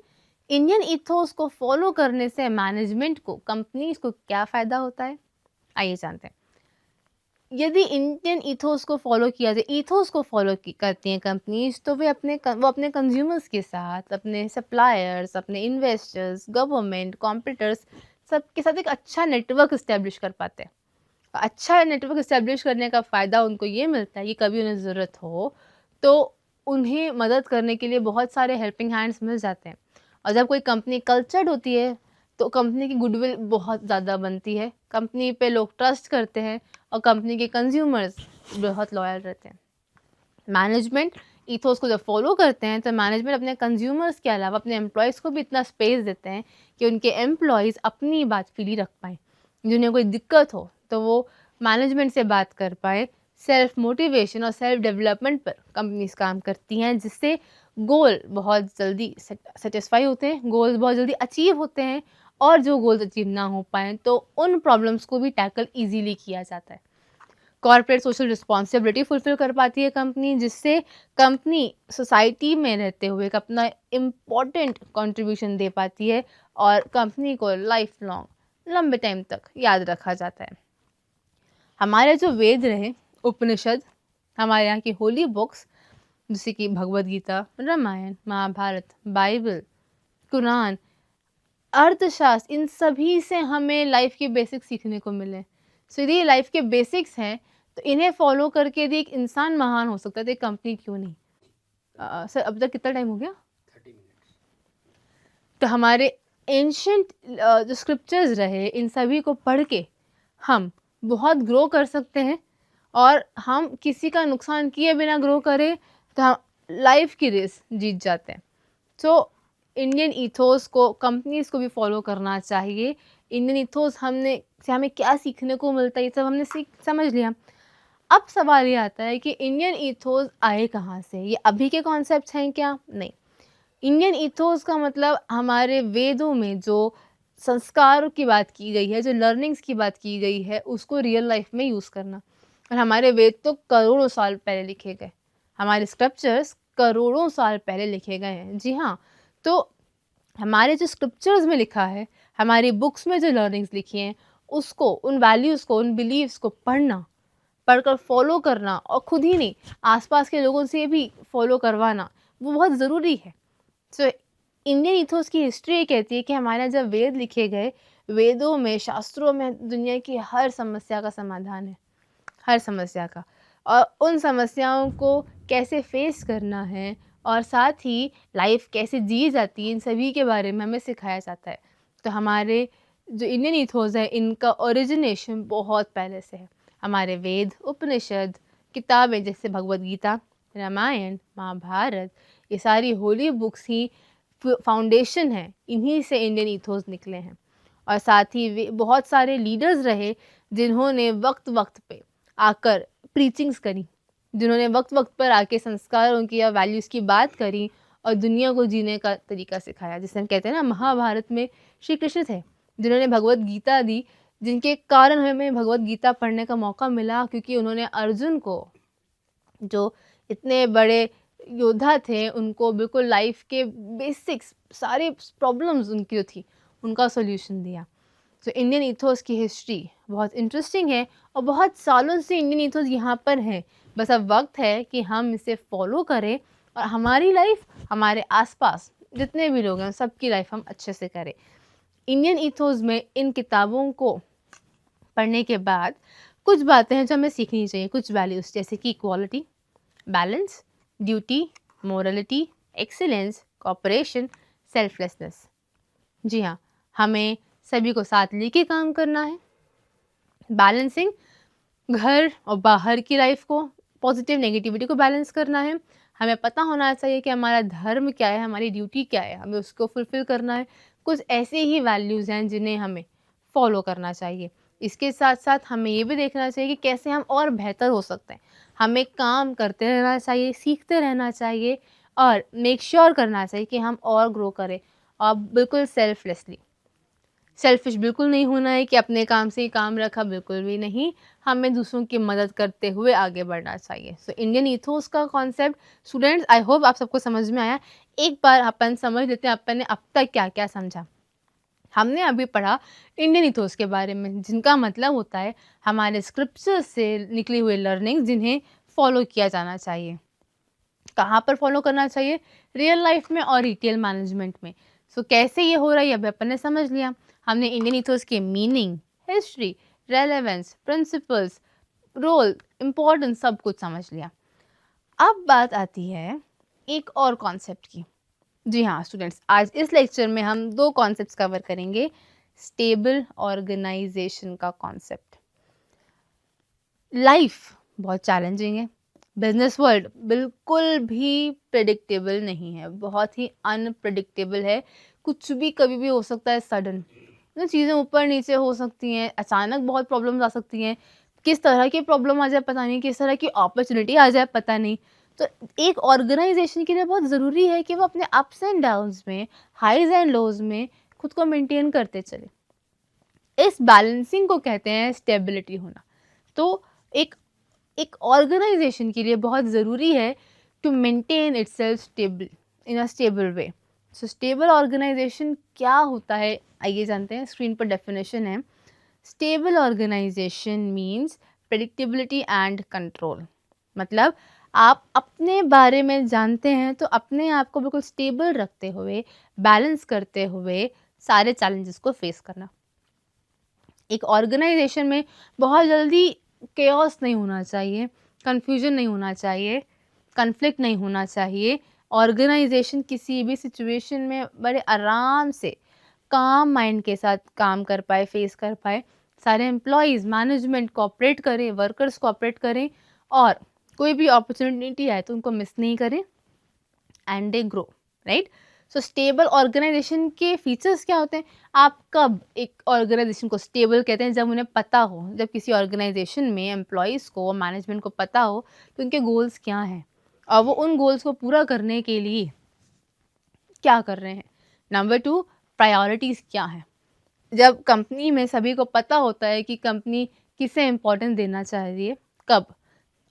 इंडियन ईथोस को फॉलो करने से मैनेजमेंट को, कंपनीज को क्या फ़ायदा होता है, आइए जानते हैं। यदि इंडियन ईथोस को फॉलो किया जाए, ईथोस को फॉलो करती हैं कंपनीज, तो वो अपने कंज्यूमर्स के साथ, अपने सप्लायर्स, अपने इन्वेस्टर्स, गवर्नमेंट, कॉम्पिटिटर्स, सबके साथ एक अच्छा नेटवर्क इस्टेब्लिश कर पाते हैं। अच्छा नेटवर्क इस्टेब्लिश करने का फ़ायदा उनको ये मिलता है कि कभी उन्हें ज़रूरत हो तो उन्हें मदद करने के लिए बहुत सारे हेल्पिंग हैंड्स मिल जाते हैं। और जब कोई कंपनी कल्चर्ड होती है, तो कंपनी की गुडविल बहुत ज़्यादा बनती है, कंपनी पे लोग ट्रस्ट करते हैं, और कंपनी के कंज्यूमर्स बहुत लॉयल रहते हैं। मैनेजमेंट ईथोस को जब फॉलो करते हैं, तो मैनेजमेंट अपने कंज्यूमर्स के अलावा अपने एम्प्लॉयज़ को भी इतना स्पेस देते हैं कि उनके एम्प्लॉयज़ अपनी बात फ्रीली रख पाएँ। जिन्हें कोई दिक्कत हो तो वो मैनेजमेंट से बात कर पाए। सेल्फ मोटिवेशन और सेल्फ डेवलपमेंट पर कंपनीज काम करती हैं, जिससे गोल बहुत जल्दी सेटिस्फाई होते हैं, गोल्स बहुत जल्दी अचीव होते हैं, और जो गोल्स अचीव ना हो पाएँ तो उन प्रॉब्लम्स को भी टैकल ईजीली किया जाता है। कॉर्पोरेट सोशल रिस्पॉन्सिबिलिटी फुलफिल कर पाती है कंपनी, जिससे कंपनी सोसाइटी में रहते हुए एक अपना इम्पॉर्टेंट कंट्रीब्यूशन दे पाती है, और कंपनी को लाइफ लॉन्ग, लंबे टाइम तक याद रखा जाता है। हमारे जो वेद रहे, उपनिषद, हमारे यहाँ की होली बुक्स जैसे कि भगवद गीता, रामायण, महाभारत, बाइबल, कुरान, अर्थशास्त्र, इन सभी से हमें लाइफ के बेसिक्स सीखने को मिले। सो यदि ये लाइफ के बेसिक्स हैं, तो इन्हें फॉलो करके यदि एक इंसान महान हो सकता है, तो एक कंपनी क्यों नहीं। सर अब तक कितना टाइम हो गया? 30 मिनट्स। तो हमारे एंशंट जो स्क्रिप्चर्स रहे, इन सभी को पढ़ के हम बहुत ग्रो कर सकते हैं, और हम किसी का नुकसान किए बिना ग्रो करें तो हम लाइफ की रेस जीत जाते हैं। तो इंडियन ईथोस को कंपनीज़ को भी फॉलो करना चाहिए। इंडियन ईथोस से हमें क्या सीखने को मिलता है, ये सब हमने समझ लिया। अब सवाल ये आता है कि इंडियन ईथोस आए कहाँ से? ये अभी के कॉन्सेप्ट्स हैं क्या? नहीं। इंडियन ईथोस का मतलब हमारे वेदों में जो संस्कार की बात की गई है, जो लर्निंग्स की बात की गई है, उसको रियल लाइफ में यूज़ करना। और हमारे वेद तो करोड़ों साल पहले लिखे गए, हमारे स्क्रिप्चर्स करोड़ों साल पहले लिखे गए हैं। जी हाँ, तो हमारे जो स्क्रिप्चर्स में लिखा है, हमारी बुक्स में जो लर्निंग्स लिखी हैं, उसको, उन वैल्यूज़ को, उन बिलीव्स को पढ़कर फॉलो करना, और खुद ही नहीं, आसपास के लोगों से भी फॉलो करवाना, वो बहुत ज़रूरी है। सो इंडियन इथोस की हिस्ट्री ये कहती है कि हमारे जब वेद लिखे गए, वेदों में, शास्त्रों में दुनिया की हर समस्या का समाधान है, हर समस्या का, और उन समस्याओं को कैसे फेस करना है और साथ ही लाइफ कैसे जी जाती है, इन सभी के बारे में हमें सिखाया जाता है। तो हमारे जो इंडियन इथोस है, इनका ओरिजिनेशन बहुत पहले से है। हमारे वेद, उपनिषद, किताबें जैसे भगवद गीता, रामायण, महाभारत, ये सारी होली बुक्स ही फाउंडेशन है, इन्हीं से इंडियन इथोस निकले हैं। और साथ ही बहुत सारे लीडर्स रहे जिन्होंने वक्त वक्त पे आकर प्रीचिंग्स करी, जिन्होंने वक्त वक्त पर आके संस्कारों की या वैल्यूज़ की बात करी और दुनिया को जीने का तरीका सिखाया। जिसे हम कहते हैं ना, महाभारत में श्री कृष्ण थे जिन्होंने भगवद गीता दी, जिनके कारण हमें भगवद गीता पढ़ने का मौका मिला, क्योंकि उन्होंने अर्जुन को, जो इतने बड़े योद्धा थे, उनको बिल्कुल लाइफ के बेसिक्स, सारे प्रॉब्लम्स उनकी जो थी, उनका सॉल्यूशन दिया। तो इंडियन इथोस की हिस्ट्री बहुत इंटरेस्टिंग है और बहुत सालों से इंडियन इथोस यहाँ पर है। बस अब वक्त है कि हम इसे फॉलो करें और हमारी लाइफ, हमारे आसपास जितने भी लोग हैं, सबकी लाइफ हम अच्छे से करें। इंडियन इथोस में इन किताबों को पढ़ने के बाद कुछ बातें हैं जो हमें सीखनी चाहिए, कुछ वैल्यूज़, जैसे कि equality, balance, duty, morality, excellence, cooperation, selflessness. जी हाँ, हमें सभी को साथ लेके काम करना है। बैलेंसिंग, घर और बाहर की लाइफ को, पॉजिटिव नेगेटिविटी को बैलेंस करना है। हमें पता होना चाहिए कि हमारा धर्म क्या है, हमारी ड्यूटी क्या है, हमें उसको फुलफ़िल करना है। कुछ ऐसे ही वैल्यूज़ हैं जिन्हें हमें फ़ॉलो करना चाहिए। इसके साथ-साथ हमें ये भी देखना चाहिए कि कैसे हम और बेहतर हो सकते हैं। हमें काम करते रहना चाहिए, सीखते रहना चाहिए और मेक श्योर करना चाहिए कि हम और ग्रो करें, और बिल्कुल सेल्फलेसली। सेल्फिश बिल्कुल नहीं होना है कि अपने काम से ही काम रखा, बिल्कुल भी नहीं। हमें दूसरों की मदद करते हुए आगे बढ़ना चाहिए। सो इंडियन ईथोस का कॉन्सेप्ट, स्टूडेंट्स, आई होप आप सबको समझ में आया। एक बार अपन समझ लेते हैं अपन ने अब तक क्या-क्या समझा। हमने अभी पढ़ा इंडियन इथोस के बारे में, जिनका मतलब होता है हमारे स्क्रिप्चर से निकली हुई लर्निंग, जिन्हें फॉलो किया जाना चाहिए। कहाँ पर फॉलो करना चाहिए? रियल लाइफ में और रिटेल मैनेजमेंट में। सो कैसे ये हो रहा है, अभी अपन ने समझ लिया। हमने इंडियन इथोस के meaning, history, relevance, principles, role, importance, सब कुछ समझ लिया। अब बात आती है एक और कॉन्सेप्ट की। जी हाँ स्टूडेंट्स, आज इस लेक्चर में हम 2 कॉन्सेप्ट्स कवर करेंगे। स्टेबल ऑर्गेनाइजेशन का कॉन्सेप्ट। लाइफ बहुत चैलेंजिंग है, बिजनेस वर्ल्ड बिल्कुल भी प्रेडिक्टेबल नहीं है, बहुत ही अनप्रेडिक्टेबल है। कुछ भी कभी भी हो सकता है, सडन चीज़ें ऊपर नीचे हो सकती हैं, अचानक बहुत प्रॉब्लम्स आ सकती हैं। किस तरह की प्रॉब्लम आ जाए पता नहीं, किस तरह की अपॉर्चुनिटी आ जाए पता नहीं। तो एक ऑर्गेनाइजेशन के लिए बहुत ज़रूरी है कि वो अपने अप्स एंड डाउन्स में, हाइज एंड लोज में खुद को मेंटेन करते चले। इस बैलेंसिंग को कहते हैं स्टेबिलिटी होना। तो एक एक ऑर्गेनाइजेशन के लिए बहुत ज़रूरी है to maintain itself stable, in a stable way. So stable organisation क्या होता है, आइए जानते हैं। स्क्रीन पर डेफिनेशन है। Stable organisation means predictability and control. मतलब आप अपने बारे में जानते हैं तो अपने आप को बिल्कुल स्टेबल रखते हुए, बैलेंस करते हुए सारे चैलेंजेस को फेस करना। एक ऑर्गेनाइजेशन में बहुत जल्दी केओस नहीं होना चाहिए, कन्फ्यूजन नहीं होना चाहिए, कन्फ्लिक्ट नहीं होना चाहिए। ऑर्गेनाइजेशन किसी भी सिचुएशन में बड़े आराम से, काम माइंड के साथ काम कर पाए, फेस कर पाए। सारे एम्प्लॉयज़, मैनेजमेंट कोऑपरेट करें, वर्कर्स कोऑपरेट करें और कोई भी अपॉर्चुनिटी आए तो उनको मिस नहीं करें, and they grow, right. So stable organisation के फीचर्स क्या होते हैं? आप कब एक ऑर्गेनाइजेशन को स्टेबल कहते हैं? जब उन्हें पता हो, जब किसी ऑर्गेनाइजेशन में एम्प्लॉइज़ को, मैनेजमेंट को पता हो कि उनके गोल्स क्या हैं और वो उन गोल्स को पूरा करने के लिए क्या कर रहे हैं। नंबर 2, प्रायोरिटीज़ क्या हैं? जब कंपनी में सभी को पता होता है कि कंपनी किसे इम्पोर्टेंस देना चाह रही है, कब?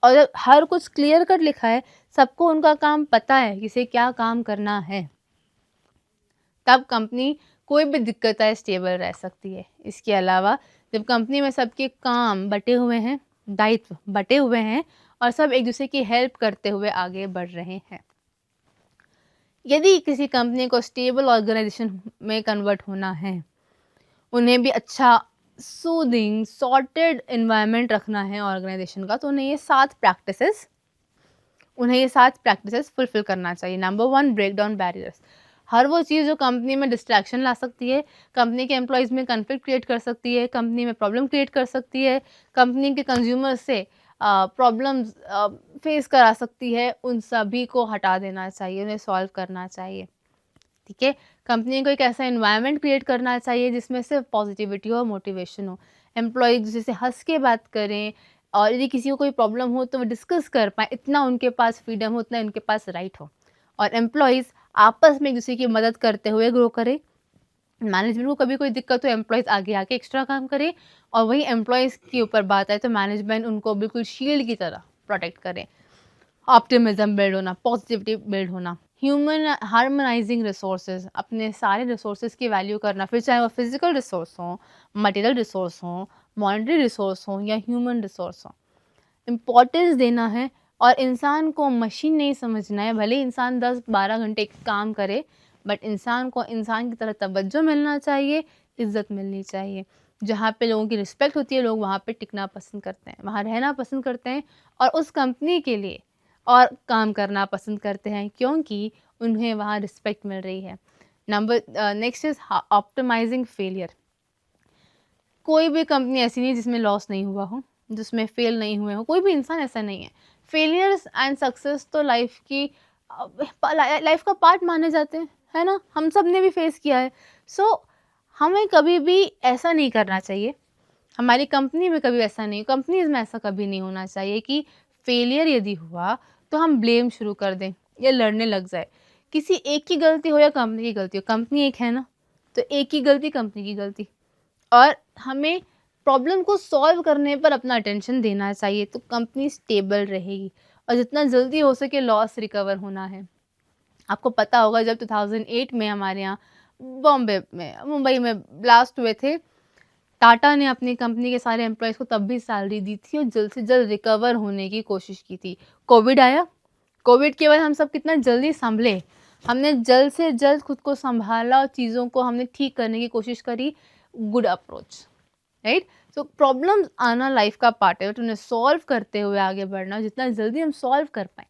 और जब हर कुछ क्लियर कट लिखा है, सबको उनका काम पता है, किसे क्या काम करना है, तब कंपनी कोई भी दिक्कत आए स्टेबल रह सकती है। इसके अलावा जब कंपनी में सबके काम बँटे हुए हैं, दायित्व बँटे हुए हैं और सब एक-दूसरे की हेल्प करते हुए आगे बढ़ रहे हैं। यदि किसी कंपनी को स्टेबल ऑर्गेनाइजेशन में कन्वर्ट होना है, उन्हें भी अच्छा सूदिंग, सॉर्टेड एनवायरनमेंट रखना है ऑर्गेनाइजेशन का, तो उन्हें ये 7 प्रैक्टिसेस फुलफिल करना चाहिए। Number 1, break down barriers. हर वो चीज़ जो कंपनी में डिस्ट्रैक्शन ला सकती है, कंपनी के एम्प्लॉइज़ में कॉन्फ्लिक्ट क्रिएट कर सकती है, कंपनी में प्रॉब्लम क्रिएट कर सकती है, कंपनी के कंज्यूमर से प्रॉब्लम्स फेस करा सकती है, उन सभी को हटा देना चाहिए, उन्हें सॉल्व करना चाहिए। ठीक है? कंपनी को एक ऐसा एनवायरनमेंट क्रिएट करना चाहिए जिसमें सिर्फ पॉजिटिविटी हो और मोटिवेशन हो। एम्प्लॉय एक दूसरे से हँस के बात करें और यदि किसी को कोई प्रॉब्लम हो तो वो डिस्कस कर पाएँ, इतना उनके पास फ्रीडम हो, उतना उनके पास राइट हो। और एम्प्लॉइज़ आपस में एक दूसरे की मदद करते हुए ग्रो करें। मैनेजमेंट को कभी कोई दिक्कत हो, एम्प्लॉइज़ आगे आके एक्स्ट्रा काम करें और वहीं एम्प्लॉइज़ के ऊपर बात आए तो मैनेजमेंट उनको बिल्कुल शील्ड की तरह प्रोटेक्ट करे। ऑप्टिमिज्म बिल्ड होना, पॉजिटिविटी बिल्ड होना, ह्यूमन हार्मोनाइजिंग रिसोर्सेज, अपने सारे रिसोर्सेज की वैल्यू करना, फिर चाहे वो फिजिकल रिसोर्स हो, मटेरियल रिसोर्स हो, मॉनेटरी रिसोर्स हो या ह्यूमन रिसोर्स हो, इम्पोर्टेंस देना है और इंसान को मशीन नहीं समझना है। भले ही इंसान 10-12 घंटे काम करे, बट इंसान को इंसान की तरह तवज्जो मिलना चाहिए, इज़्ज़त मिलनी चाहिए। जहाँ पे लोगों की रिस्पेक्ट होती है, लोग वहाँ पे टिकना पसंद करते हैं, वहाँ रहना पसंद करते हैं और उस कंपनी के लिए और काम करना पसंद करते हैं क्योंकि उन्हें वहाँ रिस्पेक्ट मिल रही है। Next is optimising failure. कोई भी कंपनी ऐसी नहीं जिसमें लॉस नहीं हुआ हो, जिसमें फेल नहीं हुए हो, कोई भी इंसान ऐसा नहीं है। फेलियर्स एंड सक्सेस तो लाइफ का पार्ट माने जाते हैं, है ना? हम सब ने भी फेस किया है। सो हमें कभी भी ऐसा नहीं करना चाहिए, हमारी कंपनी में कभी ऐसा नहीं, कंपनीज़ में ऐसा कभी नहीं होना चाहिए कि फेलियर यदि हुआ तो हम ब्लेम शुरू कर दें या लड़ने लग जाए। किसी एक की गलती हो या कंपनी की गलती हो, कंपनी एक है ना, तो एक की गलती कंपनी की गलती। और हमें प्रॉब्लम को सॉल्व करने पर अपना अटेंशन देना चाहिए तो कंपनी स्टेबल रहेगी और जितना जल्दी हो सके लॉस रिकवर होना है। आपको पता होगा जब 2008 में हमारे यहाँ बॉम्बे में, मुंबई में ब्लास्ट हुए थे, टाटा ने अपनी कंपनी के सारे एम्प्लॉइज़ को तब भी सैलरी दी थी और जल्द से जल्द रिकवर होने की कोशिश की थी। कोविड आया, कोविड के बाद हम सब कितना जल्दी सँभले, हमने जल्द से जल्द खुद को सँभाला और चीज़ों को हमने ठीक करने की कोशिश करी, गुड अप्रोच, राइट? तो प्रॉब्लम्स आना लाइफ़ का पार्ट है, बट उन्हें सॉल्व करते हुए आगे बढ़ना, जितना जल्दी हम सॉल्व कर पाएँ,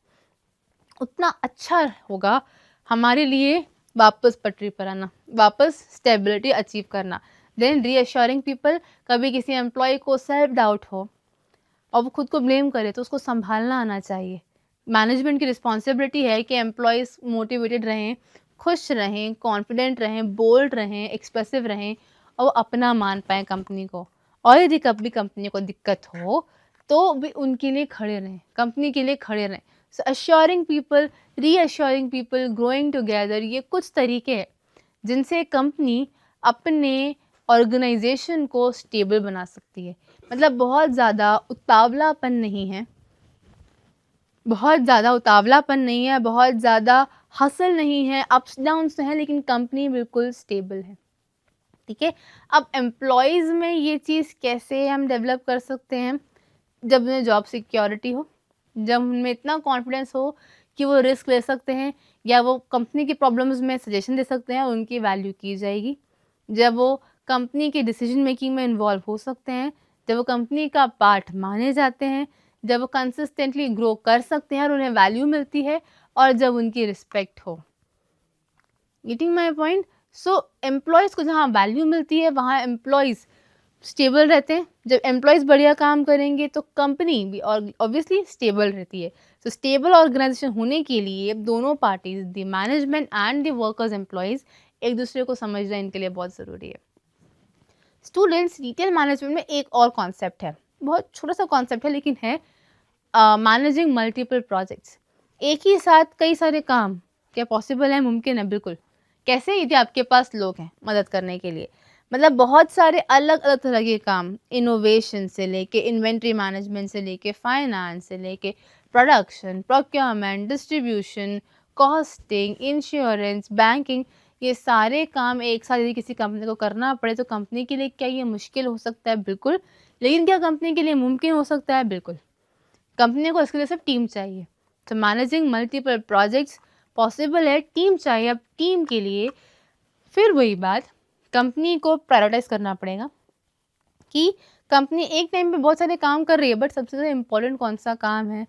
उतना अच्छा होगा हमारे लिए वापस पटरी पर आना, वापस स्टेबिलिटी अचीव करना। देन रीअश्योरिंग पीपल, कभी किसी एम्प्लॉय को सेल्फ डाउट हो और वो खुद को ब्लेम करे तो उसको सँभालना आना चाहिए। मैनेजमेंट की रिस्पॉन्सिबिलिटी है कि एम्प्लॉइज़ मोटिवेटेड रहें, खुश रहें, कॉन्फिडेंट रहें, बोल्ड रहें, एक्सप्रेसिव रहें और वो अपना मान पाएँ कंपनी को। और यदि कभी कंपनी को दिक्कत हो, तो भी उनके लिए खड़े रहें, कंपनी के लिए खड़े रहें। So assuring people, reassuring people, growing together, ये कुछ तरीके हैं जिनसे कंपनी अपने ऑर्गेनाइजेशन को स्टेबल बना सकती है। मतलब बहुत ज़्यादा उतावलापन नहीं है, बहुत ज़्यादा उतावलापन नहीं है, बहुत ज़्यादा हसल नहीं है, अप्स डाउन्स तो हैं लेकिन कंपनी बिल्कुल स्टेबल है। ठीक है? अब एम्प्लॉइज़ में ये चीज़ कैसे हम डेवलप कर सकते हैं? जब उन्हें जॉब सिक्योरिटी हो, जब उनमें इतना कॉन्फिडेंस हो कि वो रिस्क ले सकते हैं या वो कंपनी की प्रॉब्लम्स में सजेशन दे सकते हैं, उनकी वैल्यू की जाएगी। जब वो कंपनी की डिसीजन मेकिंग में इन्वॉल्व हो सकते हैं, जब वो कंपनी का पार्ट माने जाते हैं, जब वो कंसिस्टेंटली ग्रो कर सकते हैं और उन्हें वैल्यू मिलती है और जब उनकी रिस्पेक्ट हो। Getting my point? So employees को जहाँ वैल्यू मिलती है वहाँ एम्प्लॉइज़ स्टेबल रहते हैं। जब एम्प्लॉइज़ बढ़िया काम करेंगे तो कंपनी भी और ऑब्वियसली स्टेबल रहती है। तो स्टेबल ऑर्गेनाइजेशन होने के लिए दोनों parties, the management and the workers employees, एक दूसरे को समझना इनके लिए बहुत ज़रूरी है। स्टूडेंट्स, डिटेल मैनेजमेंट में एक और कॉन्सेप्ट है, बहुत छोटा सा कॉन्सेप्ट है लेकिन है, मैनेजिंग मल्टीपल प्रोजेक्ट्स। एक ही साथ कई सारे काम क्या पॉसिबल है? मुमकिन है, बिल्कुल। कैसे? यदि आपके पास लोग हैं मदद करने के लिए, मतलब बहुत सारे अलग अलग तरह के काम, इनोवेशन से लेके इन्वेंट्री मैनेजमेंट से लेके फाइनेंस से लेके production, procurement, distribution, costing, insurance, banking, ये सारे काम एक साथ यदि किसी कंपनी को करना पड़े तो कंपनी के लिए क्या ये मुश्किल हो सकता है? बिल्कुल। लेकिन क्या कंपनी के लिए मुमकिन हो सकता है? बिल्कुल। कंपनी को इसके लिए सिर्फ टीम चाहिए। तो मैनेजिंग मल्टीपल प्रोजेक्ट्स पॉसिबल है, टीम चाहिए। अब टीम के लिए फिर वही बात, कंपनी को प्रायोरिटाइज करना पड़ेगा कि कंपनी एक टाइम पे बहुत सारे काम कर रही है, बट सबसे ज़्यादा इम्पोर्टेंट कौन सा काम है,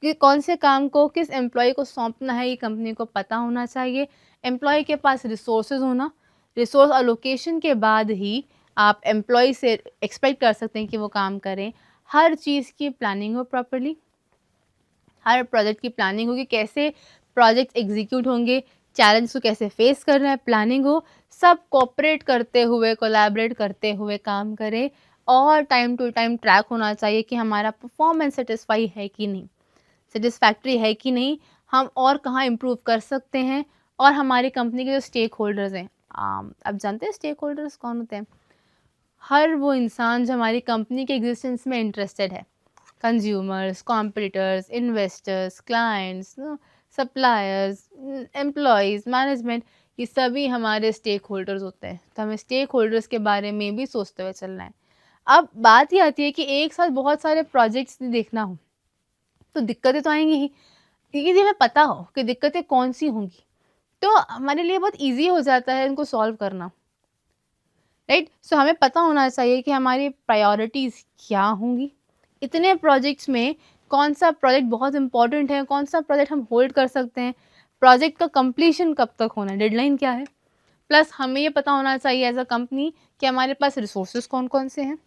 कि कौन से काम को किस एम्प्लॉय को सौंपना है, ये कंपनी को पता होना चाहिए। एम्प्लॉय के पास रिसोर्सेज होना, रिसोर्स अलोकेशन के बाद ही आप एम्प्लॉय से एक्सपेक्ट कर सकते हैं कि वो काम करें। हर चीज़ की प्लानिंग हो प्रॉपर्ली, हर प्रोजेक्ट की प्लानिंग होगी, कैसे प्रोजेक्ट एग्जीक्यूट होंगे, चैलेंज को कैसे फेस करना है, प्लानिंग हो, सब कोऑपरेट करते हुए, कोलैबोरेट करते हुए काम करें। और टाइम टू टाइम ट्रैक होना चाहिए कि हमारा परफॉर्मेंस सेटिस्फाई है कि नहीं, सेटिस्फैक्ट्री है कि नहीं, हम और कहाँ इम्प्रूव कर सकते हैं। और हमारी कंपनी के जो स्टेक होल्डर्स हैं, आप जानते हैं स्टेक होल्डर्स कौन होते हैं? हर वो इंसान जो हमारी कंपनी के एग्जिस्टेंस में इंटरेस्टेड है, consumers, competitors, investors, clients, suppliers, employees, management, ये सभी हमारे स्टेक होल्डर्स होते हैं। तो हमें स्टेक होल्डर्स के बारे में भी सोचते हुए चलना है। अब बात ये आती है कि एक साथ बहुत सारे प्रोजेक्ट्स देखना हो तो दिक्कतें तो आएंगी ही, क्योंकि यदि हमें पता हो कि दिक्कतें कौन सी होंगी तो हमारे लिए बहुत ईजी हो जाता है इनको सॉल्व करना, राइट। सो हमें पता होना चाहिए कि हमारी प्रायोरिटीज़ क्या होंगी, इतने प्रोजेक्ट्स में कौन सा प्रोजेक्ट बहुत इंपॉर्टेंट है, कौन सा प्रोजेक्ट हम होल्ड कर सकते हैं, प्रोजेक्ट का कंप्लीशन कब तक होना है, डेडलाइन क्या है। प्लस हमें ये पता होना चाहिए एज अ कंपनी कि हमारे पास रिसोर्सेज कौन कौन से हैं,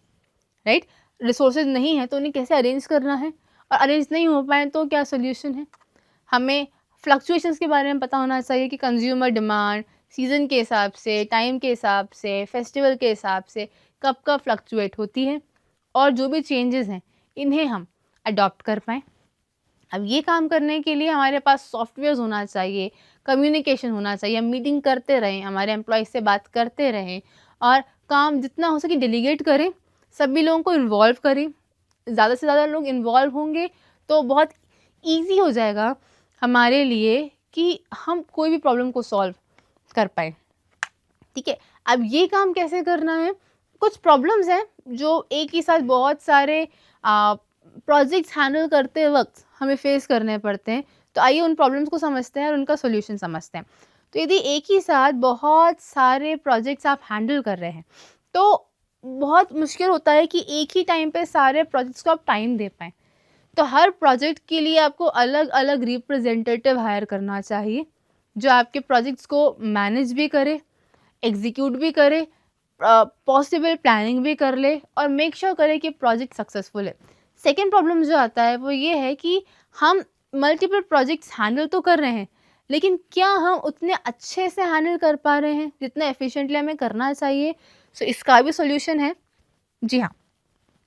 राइट। रिसोर्सेज नहीं है तो उन्हें कैसे अरेंज करना है, और अरेंज नहीं हो पाए तो क्या सोल्यूशन है। हमें फ्लक्चुएशंस के बारे में पता होना चाहिए कि कंज्यूमर डिमांड सीज़न के हिसाब से, टाइम के हिसाब से, फेस्टिवल के हिसाब से कब कब फ्लक्चुएट होती है, और जो भी चेंजेस हैं इन्हें हम अडॉप्ट कर पाएँ। अब ये काम करने के लिए हमारे पास सॉफ्टवेयर्स होना चाहिए, कम्युनिकेशन होना चाहिए, हम मीटिंग करते रहें, हमारे एम्प्लॉयज़ से बात करते रहें, और काम जितना हो सके डेलीगेट करें, सभी लोगों को इन्वॉल्व करें। ज़्यादा से ज़्यादा लोग इन्वॉल्व होंगे तो बहुत ईज़ी हो जाएगा हमारे लिए कि हम कोई भी प्रॉब्लम को सॉल्व कर पाएँ, ठीक है। अब ये काम कैसे करना है, कुछ प्रॉब्लम्स हैं जो एक ही साथ बहुत सारे प्रोजेक्ट्स हैंडल करते वक्त हमें फेस करने पड़ते हैं। तो आइए उन प्रॉब्लम्स को समझते हैं और उनका सॉल्यूशन समझते हैं। तो यदि एक ही साथ बहुत सारे प्रोजेक्ट्स आप हैंडल कर रहे हैं तो बहुत मुश्किल होता है कि एक ही टाइम पे सारे प्रोजेक्ट्स को आप टाइम दे पाएँ। तो हर प्रोजेक्ट के लिए आपको अलग अलग रिप्रेजेंटेटिव हायर करना चाहिए जो आपके प्रोजेक्ट्स को मैनेज भी करे, एग्जीक्यूट भी करे, पॉसिबल प्लानिंग भी कर ले, और मेक श्योर करे कि प्रोजेक्ट सक्सेसफुल है। सेकेंड प्रॉब्लम जो आता है वो ये है कि हम मल्टीपल प्रोजेक्ट्स हैंडल तो कर रहे हैं, लेकिन क्या हम उतने अच्छे से हैंडल कर पा रहे हैं जितना एफिशिएंटली हमें करना चाहिए। सो इसका भी सोल्यूशन है। जी हाँ,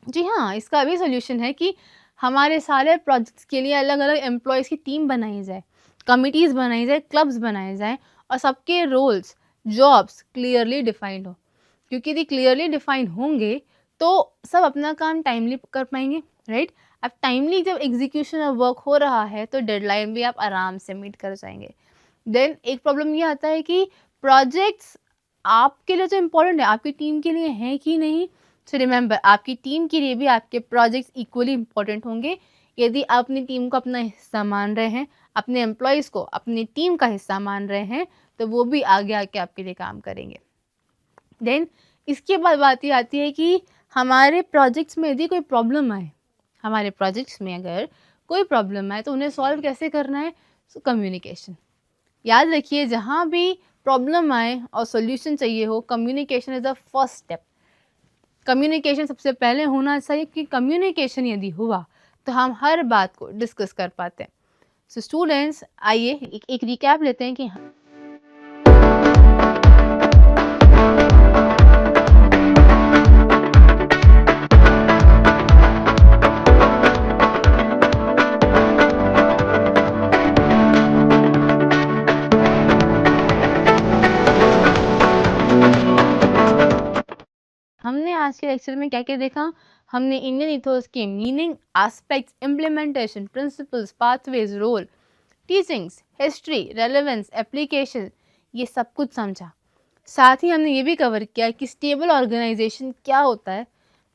जी हाँ, इसका भी सोल्यूशन है कि हमारे सारे प्रोजेक्ट्स के लिए अलग अलग एम्प्लॉयज़ की टीम बनाई जाए, कमिटीज़ बनाई जाए, क्लब्स बनाए जाएँ, और सबके रोल्स, जॉब्स क्लियरली डिफाइंड हो। क्योंकि यदि क्लियरली डिफाइन होंगे तो सब अपना काम टाइमली कर पाएंगे, राइट। अब टाइमली जब एग्जीक्यूशन ऑफ वर्क हो रहा है तो डेडलाइन भी आप आराम से मीट कर जाएंगे। देन एक प्रॉब्लम ये आता है कि प्रोजेक्ट्स आपके लिए तो इम्पोर्टेंट है, आपकी टीम के लिए हैं कि नहीं। सो रिमेंबर, आपकी टीम के लिए भी आपके प्रोजेक्ट्स इक्वली इम्पोर्टेंट होंगे। यदि आप अपनी टीम को अपना हिस्सा मान रहे हैं, अपने एम्प्लॉयज़ को अपनी टीम का हिस्सा मान रहे हैं, तो वो भी आगे आके आपके लिए काम करेंगे। देन इसके बाद बात ये आती है कि हमारे प्रोजेक्ट्स में यदि कोई प्रॉब्लम आए, हमारे प्रोजेक्ट्स में अगर कोई प्रॉब्लम आए तो उन्हें सॉल्व कैसे करना है। सो कम्युनिकेशन, याद रखिए जहाँ भी प्रॉब्लम आए और सॉल्यूशन चाहिए हो, communication is the first step. Communication सबसे पहले होना चाहिए कि कम्युनिकेशन यदि हुआ तो हम हर बात को डिस्कस कर पाते हैं। सो स्टूडेंट्स, आइए एक रिकैप लेते हैं कि हमने आज के लेक्चर में क्या-क्या देखा? हमने इंडियन इथोस के meaning, aspects, implementation, principles, pathways, role, teachings, history, relevance, application, ये सब कुछ समझा। साथ ही हमने ये भी कवर किया कि स्टेबल ऑर्गेनाइजेशन क्या होता है,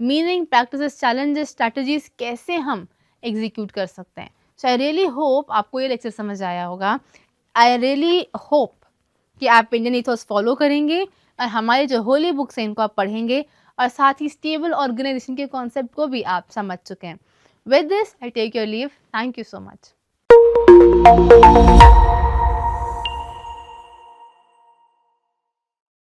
मीनिंग, प्रैक्टिसेस, चैलेंजेस, स्ट्रैटेजीज कैसे हम एग्जीक्यूट कर सकते हैं। सो आई रियली होप आपको ये लेक्चर समझ आया होगा। आई रियली होप कि आप इंडियन इथोस फॉलो करेंगे और हमारी जो होली बुक्स हैं इनको आप पढ़ेंगे और साथ ही स्टेबल ऑर्गेनाइजेशन के कॉन्सेप्ट को भी आप समझ चुके हैं। With this I take your leave. Thank you so much.